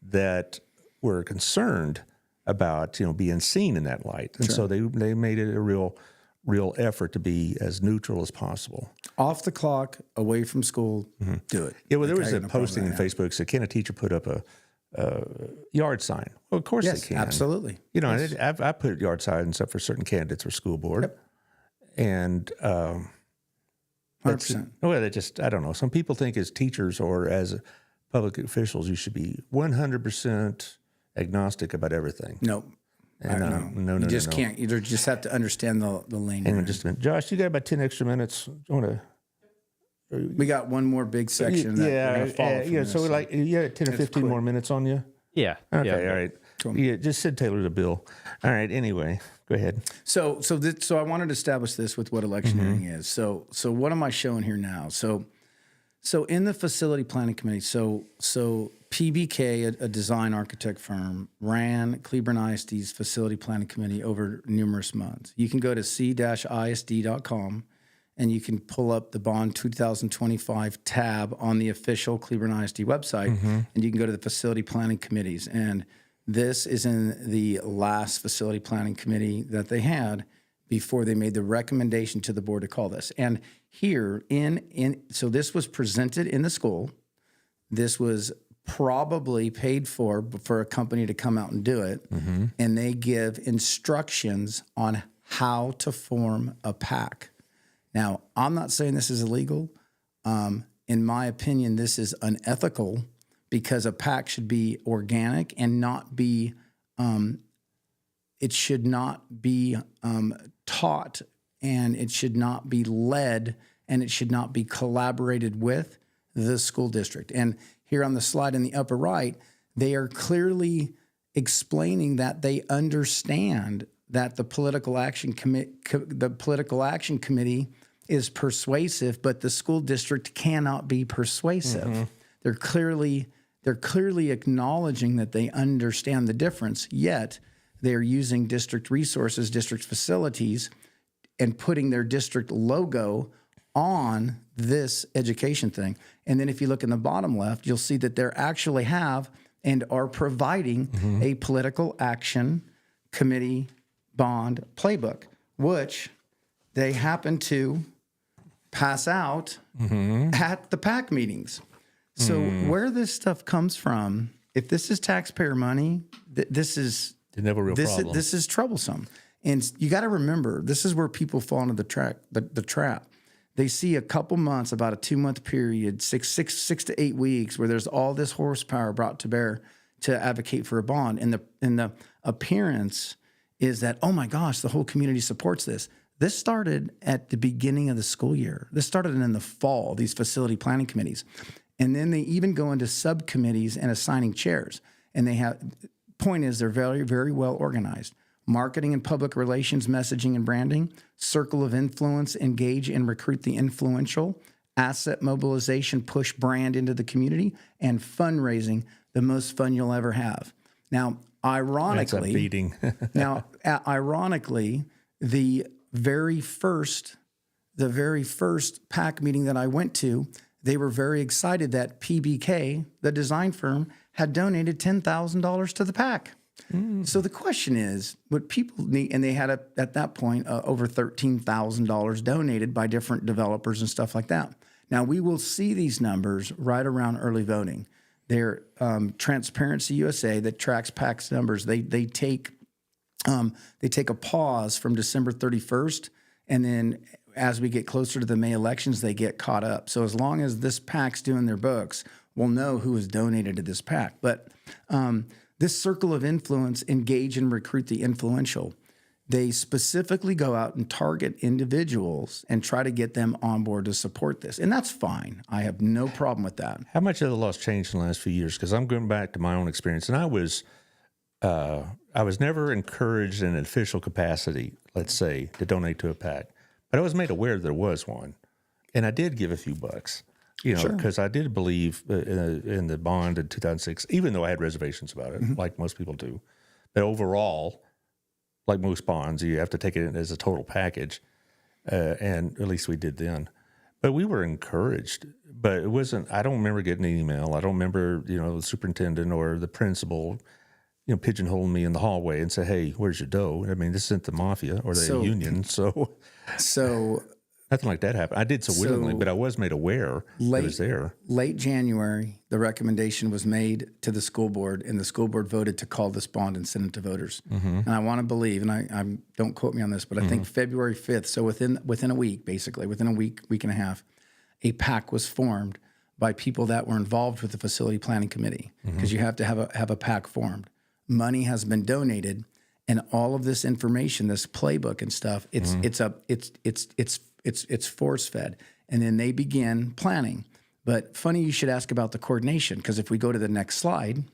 B: that were concerned about being seen in that light, and so they made it a real effort to be as neutral as possible.
C: Off the clock, away from school, do it.
B: Yeah, well, there was
C: I
B: a
C: got no problem
B: posting
C: with
B: on
C: that.
B: Facebook said, "Can a teacher put up a yard sign?" Well, of course
C: Yes,
B: they can.
C: absolutely.
B: I put yard signs up for certain candidates for school board, and
C: 100%.
B: well, I don't know. Some people think as teachers or as public officials, you should be 100% agnostic about everything.
C: No.
B: No.
C: You just can't. You just have to understand the lane.
B: Hang
C: you're
B: on
C: in.
B: just a minute. Josh, you got about 10 extra minutes. I want to.
C: We got one more big section that we're going to follow from this.
B: So like, 10 or 15 more minutes on you?
D: Yeah.
B: Okay,
D: Yeah.
B: all right. Yeah, just send Taylor the bill. All right, anyway, go ahead.
C: So I wanted to establish this with what electioneering is. So what am I showing here now? So in the facility planning committee, so PBK, a design architect firm, ran Cleburne ISD's facility planning committee over numerous months. You can go to c-isd.com and you can pull up the Bond 2025 tab on the official Cleburne ISD website, and you can go to the facility planning committees. And this is in the last facility planning committee that they had before they made the recommendation to the board to call this. And here so this was presented in the school. This was probably paid for a company to come out and do it. And they give instructions on how to form a PAC. Now, I'm not saying this is illegal. In my opinion, this is unethical because a PAC should be organic and not be, it should not be taught, and it should not be led, and it should not be collaborated with the school district. And here on the slide in the upper right, they are clearly explaining that they understand that the political action committee is persuasive, but the school district cannot be persuasive. They're clearly acknowledging that they understand the difference, yet they're using district resources, district facilities, and putting their district logo on this education thing. And then if you look in the bottom left, you'll see that they actually have and are providing a political action committee bond playbook, which they happen to pass out at the PAC meetings. So where this stuff comes from, if this is taxpayer money, this is
B: problem.
C: This is troublesome. And you got to remember, this is where people fall into the trap. They see a couple months, about a 2-month period, six to 8 weeks, where there's all this horsepower brought to bear to advocate for a bond, and the appearance is that, oh my gosh, the whole community supports this. This started at the beginning of the school year. This started in the fall, these facility planning committees. And then they even go into subcommittees and assigning chairs. And point is, they're very, very well organized. Marketing and public relations, messaging and branding, circle of influence, engage and recruit the influential, asset mobilization, push brand into the community, and fundraising, the most fun you'll ever have. Now, ironically, the very first PAC meeting that I went to, they were very excited that PBK, the design firm, had donated $10,000 to the PAC. So the question is, what people need, and they had at that point over $13,000 donated by different developers and stuff like that. Now we will see these numbers right around early voting. They're Transparency USA that tracks PAC's numbers. They take a pause from December 31st, and then as we get closer to the May elections, they get caught up. So as long as this PAC's doing their books, we'll know who has donated to this PAC. But this circle of influence, engage and recruit the influential. They specifically go out and target individuals and try to get them on board to support this. And that's fine. I have no problem with that.
B: How much have the laws changed in the last few years? Because I'm going back to my own experience, and I was never encouraged in an official capacity, let's say, to donate to a PAC. But I was made aware there was one. And I did give a few bucks. Because I did believe in the bond in 2006, even though I had reservations about it, like most people do. But overall, like most bonds, you have to take it as a total package, and at least we did then. But we were encouraged. But it wasn't. I don't remember getting an email. I don't remember, the superintendent or the principal, pigeonholing me in the hallway and say, "Hey, where's your dough?" I mean, this isn't the mafia or the union, so. Nothing like that happened. I did so willingly, but I was made aware it was there.
C: Late January, the recommendation was made to the school board, and the school board voted to call this bond and send it to voters. And I want to believe, and I don't quote me on this, but I think February 5th, so within a week, basically, within a week and a half, a PAC was formed by people that were involved with the facility planning committee, because you have to have a PAC formed. Money has been donated, and all of this information, this playbook and stuff, it's force fed, and then they begin planning. But funny you should ask about the coordination, because if we go to the next slide,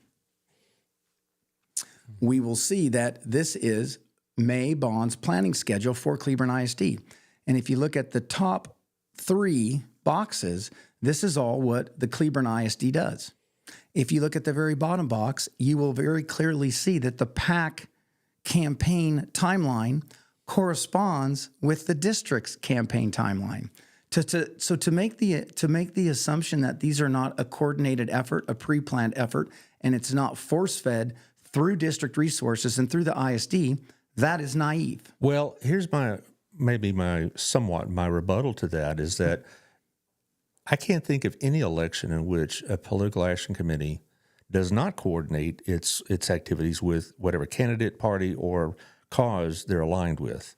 C: we will see that this is May bonds planning schedule for Cleburne ISD. And if you look at the top 3 boxes, this is all what the Cleburne ISD does. If you look at the very bottom box, you will very clearly see that the PAC campaign timeline corresponds with the district's campaign timeline. So to make the assumption that these are not a coordinated effort, a pre-planned effort, and it's not force-fed through district resources and through the ISD, that is naive.
B: Well, here's my rebuttal to that is that I can't think of any election in which a political action committee does not coordinate its activities with whatever candidate, party, or cause they're aligned with.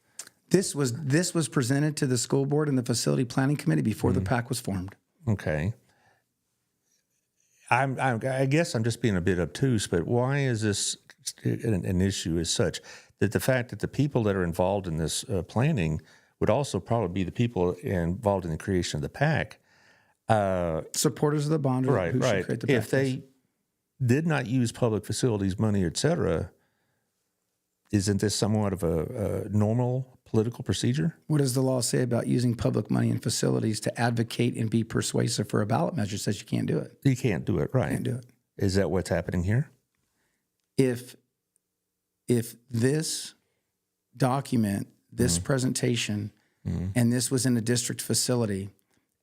C: This was presented to the school board and the facility planning committee before the PAC was formed.
B: Okay. I guess I'm just being a bit obtuse, but why is this an issue as such that the fact that the people that are involved in this planning would also probably be the people involved in the creation of the PAC?
C: Supporters of the bond,
B: right?
C: Should create the PAC.
B: If they did not use public facilities money, et cetera, isn't this somewhat of a normal political procedure?
C: What does the law say about using public money and facilities to advocate and be persuasive for a ballot measure? It says you can't do it.
B: You can't do it, right?
C: Can't do it.
B: Is that what's happening here?
C: If this document, this presentation, and this was in a district facility,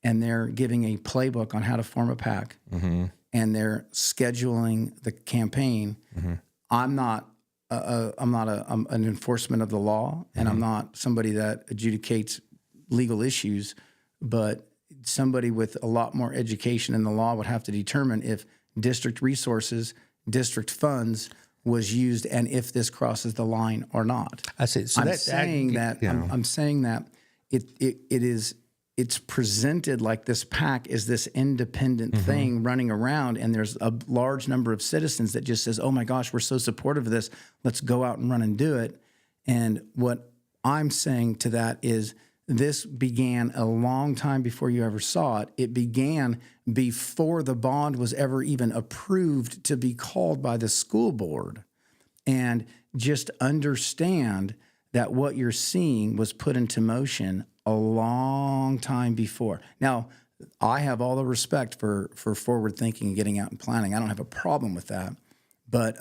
C: and they're giving a playbook on how to form a PAC, and they're scheduling the campaign, I'm not an enforcement of the law, and I'm not somebody that adjudicates legal issues, but somebody with a lot more education in the law would have to determine if district resources, district funds was used, and if this crosses the line or not.
B: I see. So
C: I'm saying that it's presented like this PAC is this independent thing running around, and there's a large number of citizens that just says, oh my gosh, we're so supportive of this. Let's go out and run and do it. And what I'm saying to that is this began a long time before you ever saw it. It began before the bond was ever even approved to be called by the school board. And just understand that what you're seeing was put into motion a long time before. Now, I have all the respect for forward thinking and getting out and planning. I don't have a problem with that. But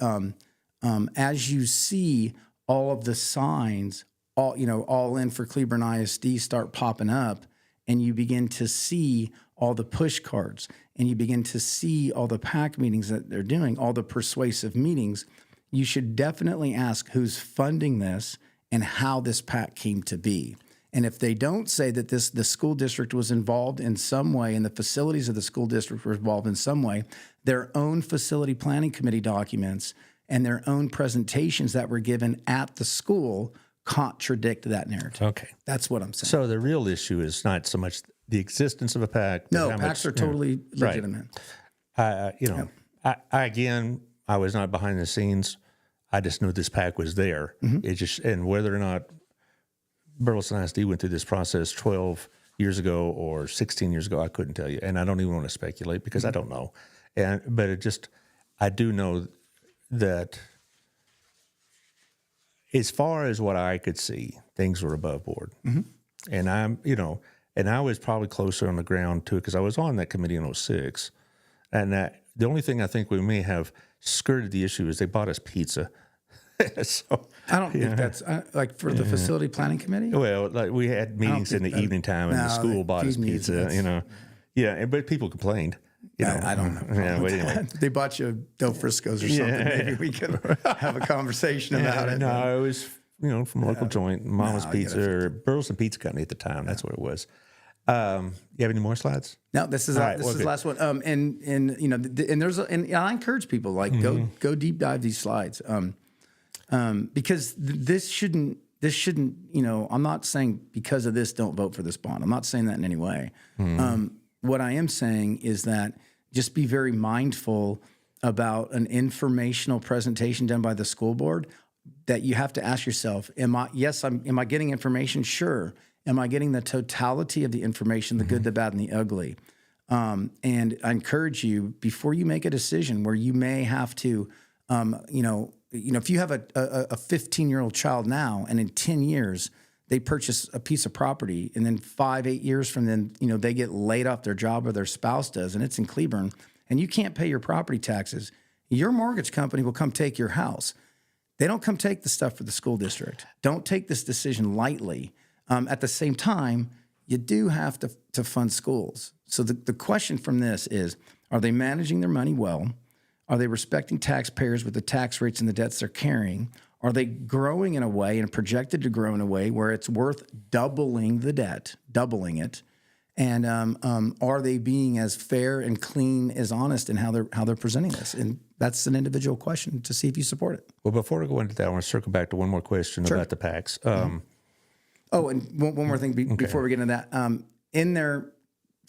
C: as you see all of the signs, all in for Cleburne ISD start popping up, and you begin to see all the push cards, and you begin to see all the PAC meetings that they're doing, all the persuasive meetings, you should definitely ask who's funding this and how this PAC came to be. And if they don't say that the school district was involved in some way and the facilities of the school district were involved in some way, their own facility planning committee documents and their own presentations that were given at the school contradict that narrative.
B: Okay.
C: That's what I'm saying.
B: So the real issue is not so much the existence of a PAC.
C: No, PACs are totally legitimate.
B: I was not behind the scenes. I just knew this PAC was there. And whether or not Burleson ISD went through this process 12 years ago or 16 years ago, I couldn't tell you. And I don't even want to speculate because I don't know. But I do know that as far as what I could see, things were above board. And and I was probably closer on the ground to it because I was on that committee in 2006. And the only thing I think we may have skirted the issue is they bought us pizza. So
C: I don't think that's like for the facility planning committee.
B: Well, like we had meetings in the evening time, and the school bought us pizza. But people complained.
C: I don't know.
B: Yeah, but anyway,
C: they bought you Del Frisco's or something. Maybe we could have a conversation about it.
B: No, it was from a local joint, Mama's Pizza or Burleson Pizza Company at the time. That's what it was. You have any more slides?
C: No, this is the last one. And I encourage people go deep dive these slides. Because this shouldn't, I'm not saying because of this, don't vote for this bond. I'm not saying that in any way. What I am saying is that just be very mindful about an informational presentation done by the school board that you have to ask yourself, am I getting information? Sure. Am I getting the totality of the information, the good, the bad, and the ugly? And I encourage you, before you make a decision where you may have to, if you have a 15-year-old child now, and in 10 years they purchase a piece of property, and then 5-8 years from then, they get laid off their job or their spouse does, and it's in Cleburne, and you can't pay your property taxes, your mortgage company will come take your house. They don't come take the stuff for the school district. Don't take this decision lightly. At the same time, you do have to fund schools. So the question from this is, are they managing their money well? Are they respecting taxpayers with the tax rates and the debts they're carrying? Are they growing in a way and projected to grow in a way where it's worth doubling the debt, doubling it? And are they being as fair and clean, as honest in how they're presenting this? And that's an individual question to see if you support it.
B: Well, before I go into that, I want to circle back to one more question about the PACs.
C: And one more thing before we get into that. In their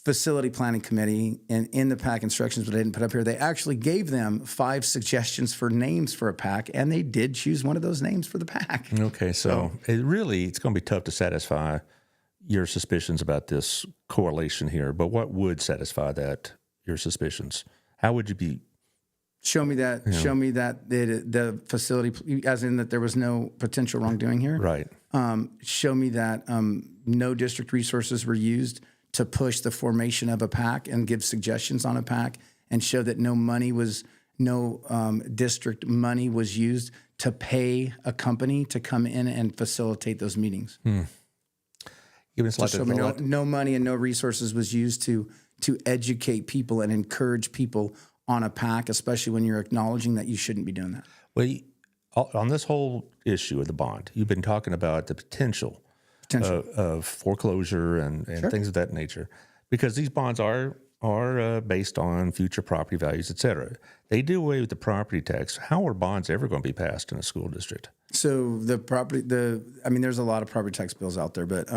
C: facility planning committee and in the PAC instructions that I didn't put up here, they actually gave them 5 suggestions for names for a PAC, and they did choose one of those names for the PAC.
B: Okay, so it's going to be tough to satisfy your suspicions about this correlation here, but what would satisfy your suspicions? How would you be?
C: Show me that. Show me that the facility, as in that there was no potential wrongdoing here.
B: Right.
C: show me that no district resources were used to push the formation of a PAC and give suggestions on a PAC, and show that no district money was used to pay a company to come in and facilitate those meetings. No money and no resources was used to educate people and encourage people on a PAC, especially when you're acknowledging that you shouldn't be doing that.
B: Well, on this whole issue of the bond, you've been talking about the potential of foreclosure and things of that nature, because these bonds are based on future property values, et cetera. They do away with the property tax. How are bonds ever going to be passed in a school district?
C: So there's a lot of property tax bills out there, but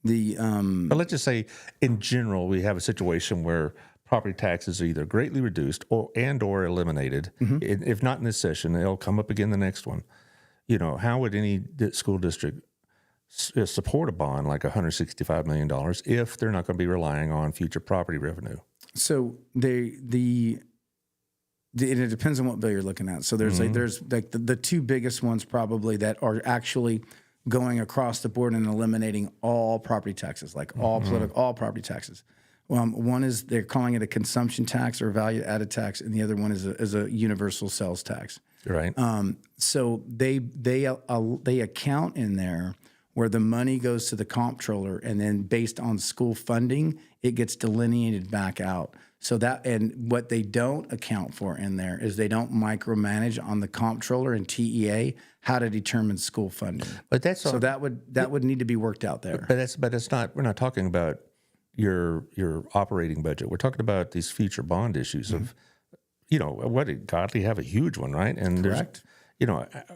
C: but
B: let's just say in general, we have a situation where property taxes are either greatly reduced or eliminated. If not in this session, they'll come up again the next one. How would any school district support a bond like $165 million if they're not going to be relying on future property revenue?
C: So it depends on what bill you're looking at. So there's the two biggest ones probably that are actually going across the board and eliminating all property taxes, like all property taxes. One is they're calling it a consumption tax or a value added tax, and the other one is a universal sales tax.
B: Right.
C: So they account in there where the money goes to the comptroller, and then based on school funding, it gets delineated back out. So and what they don't account for in there is they don't micromanage on the comptroller and TEA how to determine school funding.
B: But
C: that would need to be worked out there.
B: But it's not. We're not talking about your operating budget. We're talking about these future bond issues of, what did Godly have a huge one, right? And
C: correct.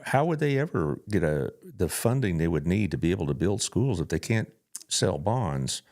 B: How would they ever get the funding they would need to be able to build schools if they can't sell bonds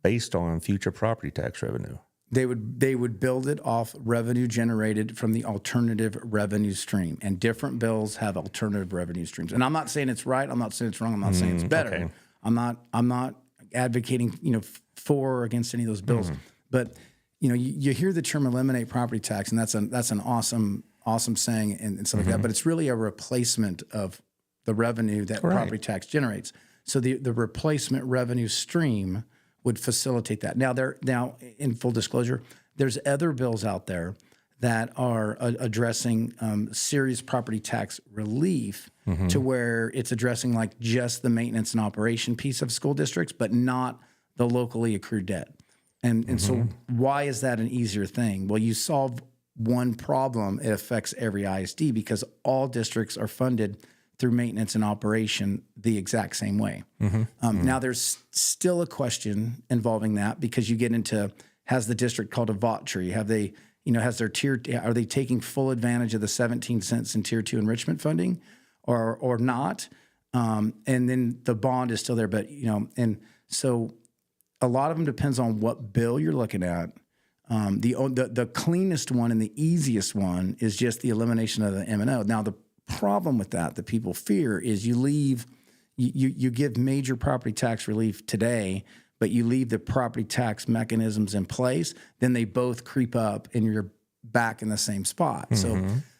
B: based on future property tax revenue?
C: They would build it off revenue generated from the alternative revenue stream, and different bills have alternative revenue streams. And I'm not saying it's right. I'm not saying it's wrong. I'm not saying it's better. Okay. I'm not advocating for or against any of those bills. But you hear the term eliminate property tax, and that's an awesome saying and stuff like that. But it's really a replacement of the revenue that property tax generates. So the replacement revenue stream would facilitate that. Now, in full disclosure, there's other bills out there that are addressing serious property tax relief to where it's addressing like just the maintenance and operation piece of school districts, but not the locally accrued debt. And so why is that an easier thing? Well, you solve one problem, it affects every ISD because all districts are funded through maintenance and operation the exact same way. Now, there's still a question involving that because you get into, has the district called a VOT tree? Have they, are they taking full advantage of the 17 cents in Tier 2 enrichment funding or not? And then the bond is still there. But, and so a lot of them depends on what bill you're looking at. The cleanest one and the easiest one is just the elimination of the M&O. Now, the problem with that people fear is you give major property tax relief today, but you leave the property tax mechanisms in place, then they both creep up and you're back in the same spot.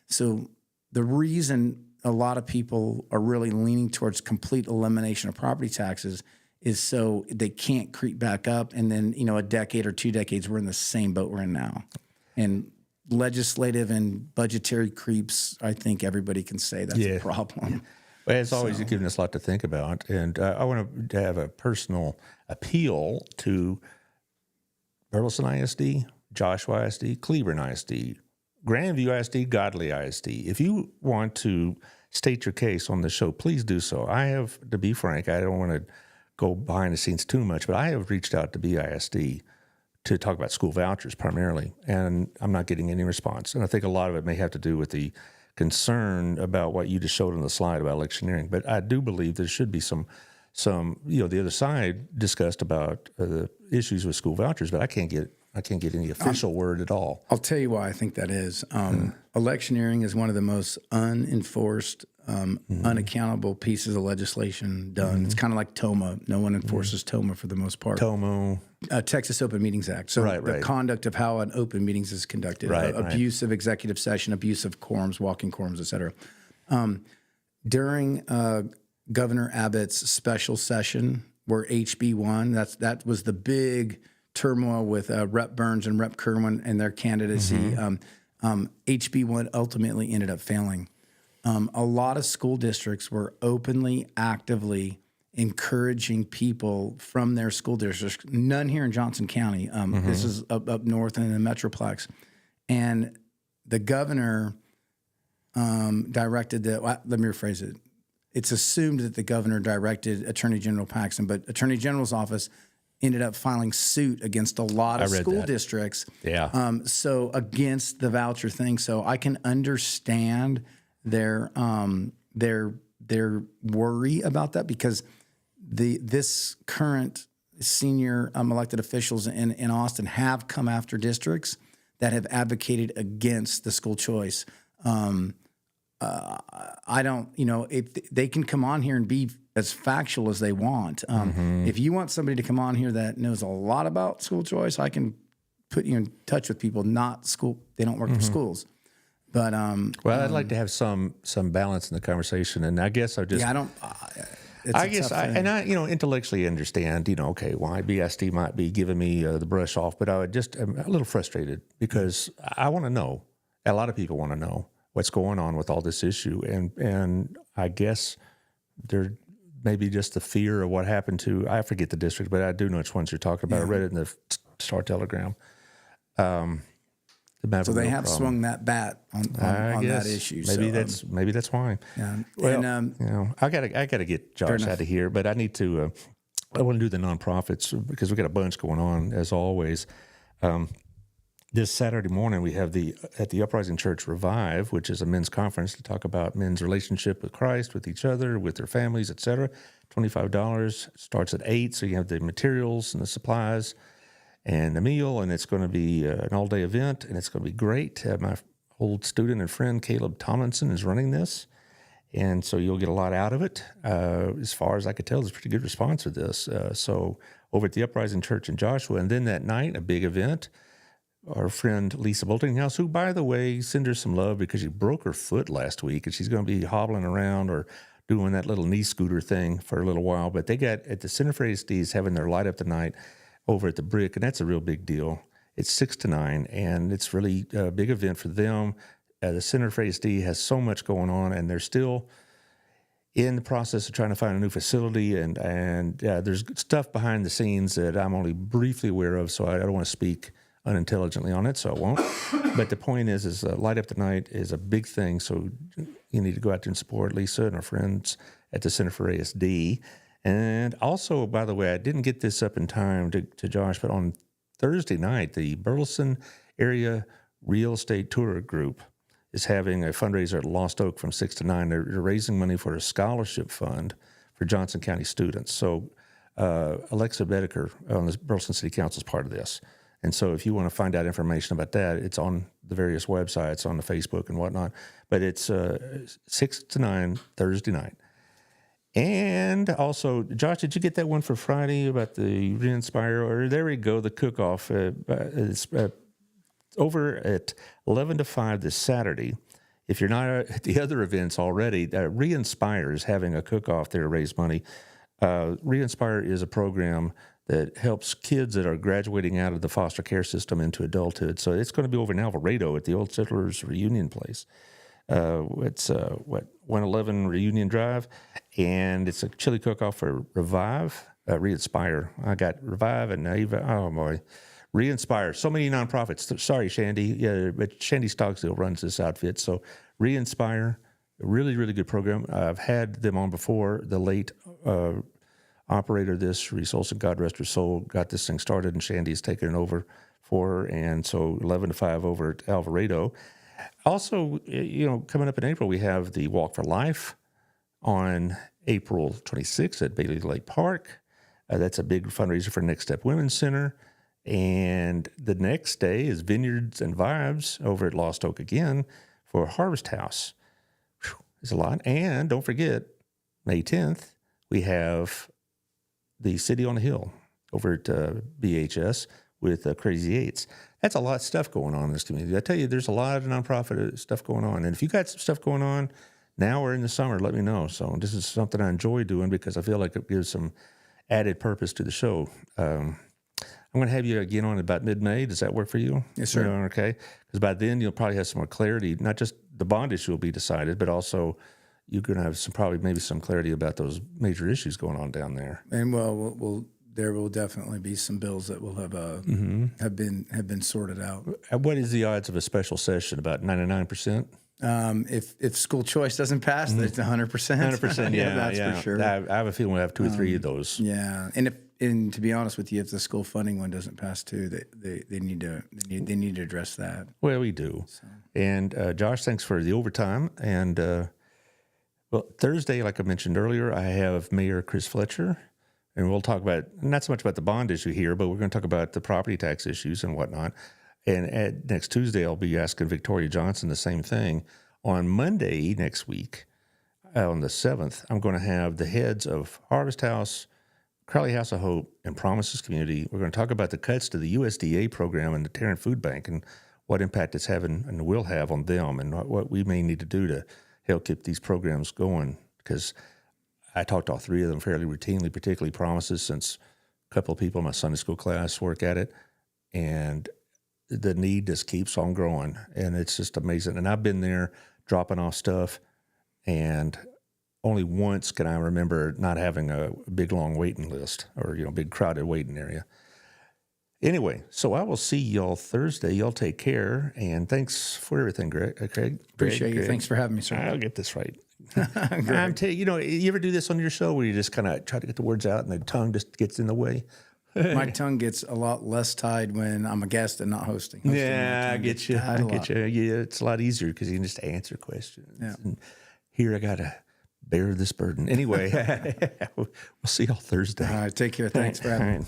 C: So the reason a lot of people are really leaning towards complete elimination of property taxes is so they can't creep back up. And then, a decade or 2 decades, we're in the same boat we're in now. And legislative and budgetary creeps, I think everybody can say that's a problem.
B: Well, as always, you're giving us a lot to think about. And I want to have a personal appeal to Burleson ISD, Joshua ISD, Cleburne ISD, Grandview ISD, Godly ISD. If you want to state your case on the show, please do so. I have, to be frank, I don't want to go behind the scenes too much, but I have reached out to BISD to talk about school vouchers primarily, and I'm not getting any response. And I think a lot of it may have to do with the concern about what you just showed on the slide about electioneering. But I do believe there should be some the other side discussed about the issues with school vouchers, but I can't get any official word at all.
C: I'll tell you why I think that is. Electioneering is one of the most unenforced, unaccountable pieces of legislation done. It's kind of like TOMA. No one enforces TOMA for the most part. Texas Open Meetings Act. So the conduct of how an open meetings is conducted, abuse of executive session, abuse of quorums, walking quorums, et cetera. During Governor Abbott's special session where HB won. That was the big turmoil with Rep. Burns and Rep. Kerwin and their candidacy. HB 1 ultimately ended up failing. A lot of school districts were openly, actively encouraging people from their school districts. None here in Johnson County. This is up north in the Metroplex. And the governor directed that, let me rephrase it. It's assumed that the governor directed Attorney General Paxton, but Attorney General's office ended up filing suit against a lot of school districts.
B: Yeah.
C: So against the voucher thing. So I can understand their worry about that, because this current senior elected officials in Austin have come after districts that have advocated against the school choice. I don't, if they can come on here and be as factual as they want. If you want somebody to come on here that knows a lot about school choice, I can put you in touch with people, not school. They don't work for schools. But
B: well, I'd like to have some balance in the conversation, and I guess I just intellectually understand, okay, why BSD might be giving me the brush off, but I'm a little frustrated because I want to know. A lot of people want to know what's going on with all this issue, and I guess there may be just the fear of what happened to, I forget the district, but I do know which ones you're talking about. Yeah. I read it in the Star Telegram.
C: So they have swung that bat on that issue.
B: Maybe that's why. Yeah. Well, and, I gotta get Josh out of here, but I need to. I want to do the nonprofits because we got a bunch going on as always. This Saturday morning we have at the Uprising Church Revive, which is a men's conference to talk about men's relationship with Christ, with each other, with their families, etc. $25 starts at 8, so you have the materials and the supplies and the meal, and it's going to be an all-day event, and it's going to be great. My old student and friend Caleb Tomlinson is running this, and so you'll get a lot out of it. As far as I could tell, there's a pretty good response to this. So over at the Uprising Church in Joshua, and then that night, a big event. Our friend Lisa Boltinghouse, who, by the way, send her some love because she broke her foot last week, and she's going to be hobbling around or doing that little knee scooter thing for a little while. But they got at the Center for ASDs having their light up the night over at the Brick, and that's a real big deal. It's 6 to 9, and it's really a big event for them. The Center for ASD has so much going on, and they're still in the process of trying to find a new facility, and there's stuff behind the scenes that I'm only briefly aware of, so I don't want to speak unintelligently on it, so I won't. But the point is Light Up the Night is a big thing, so you need to go out there and support Lisa and our friends at the Center for ASD. And also, by the way, I didn't get this up in time to Josh, but on Thursday night, the Burleson Area Real Estate Tour Group is having a fundraiser at Lost Oak from 6 to 9. They're raising money for a scholarship fund for Johnson County students. So Alexa Bedecker on the Burleson City Council is part of this. And so if you want to find out information about that, it's on the various websites, on the Facebook and whatnot. But it's 6 to 9 Thursday night. And also, Josh, did you get that one for Friday about the Re-Inspire? Or there we go, the cook-off. It's over at 11 to 5 this Saturday. If you're not at the other events already, Re-Inspire is having a cook-off there to raise money. Re-Inspire is a program that helps kids that are graduating out of the foster care system into adulthood. So it's going to be over in Alvarado at the Old Settlers Reunion Place. It's 111 Reunion Drive, and it's a chili cook-off for Revive, Re-Inspire. I got Revive and Ava. Oh boy, Re-Inspire. So many nonprofits. Sorry, Shandy. Yeah, but Shandy Stocksdale runs this outfit. So Re-Inspire, a really, really good program. I've had them on before. The late operator of this, Reese Olson, God rest her soul, got this thing started, and Shandy's taken it over for her. And so 11 to 5 over at Alvarado. Also, coming up in April, we have the Walk for Life on April 26th at Bailey Lake Park. That's a big fundraiser for Next Step Women's Center. And the next day is Vineyards and Vibes over at Lost Oak again for Harvest House. It's a lot. And don't forget, May 10th, we have the City on the Hill over at BHS with Crazy Eights. That's a lot of stuff going on in this community. I tell you, there's a lot of nonprofit stuff going on. And if you got some stuff going on now or in the summer, let me know. So this is something I enjoy doing because I feel like it gives some added purpose to the show. I'm going to have you again on about mid-May. Does that work for you?
C: Yes, sir.
B: Okay. Because by then you'll probably have some more clarity. Not just the bond issue will be decided, but also you're going to have maybe some clarity about those major issues going on down there.
C: And there will definitely be some bills that will have have been sorted out.
B: What is the odds of a special session? About 99%?
C: If school choice doesn't pass, that's 100%.
B: 100%. Yeah,
C: that's for sure.
B: I have a feeling we'll have 2 or 3 of those.
C: Yeah, and to be honest with you, if the school funding one doesn't pass too, they need to address that.
B: Well, we do. So. And Josh, thanks for the overtime. And well, Thursday, like I mentioned earlier, I have Mayor Chris Fletcher, and we'll talk about not so much about the bond issue here, but we're going to talk about the property tax issues and whatnot. And next Tuesday, I'll be asking Victoria Johnson the same thing. On Monday next week, on the 7th, I'm going to have the heads of Harvest House, Crowley House of Hope, and Promises Community. We're going to talk about the cuts to the USDA program and the Tarrant Food Bank and what impact it's having and will have on them and what we may need to do to help keep these programs going. Because I talk to all 3 of them fairly routinely, particularly Promises, since a couple of people in my Sunday school class work at it. And the need just keeps on growing, and it's just amazing. And I've been there dropping off stuff, and only once can I remember not having a big, long waiting list or, big crowded waiting area. Anyway, so I will see y'all Thursday. Y'all take care, and thanks for everything, Craig.
C: Appreciate you. Thanks for having me, sir.
B: I'll get this right. I'm telling you, you ever do this on your show where you just kind of try to get the words out and the tongue just gets in the way?
C: My tongue gets a lot less tied when I'm a guest and not hosting.
B: I get you. I get you. Yeah, it's a lot easier because you can just answer questions.
C: Yeah.
B: And here I got to bear this burden. Anyway, we'll see y'all Thursday.
C: All right, take care. Thanks for having me.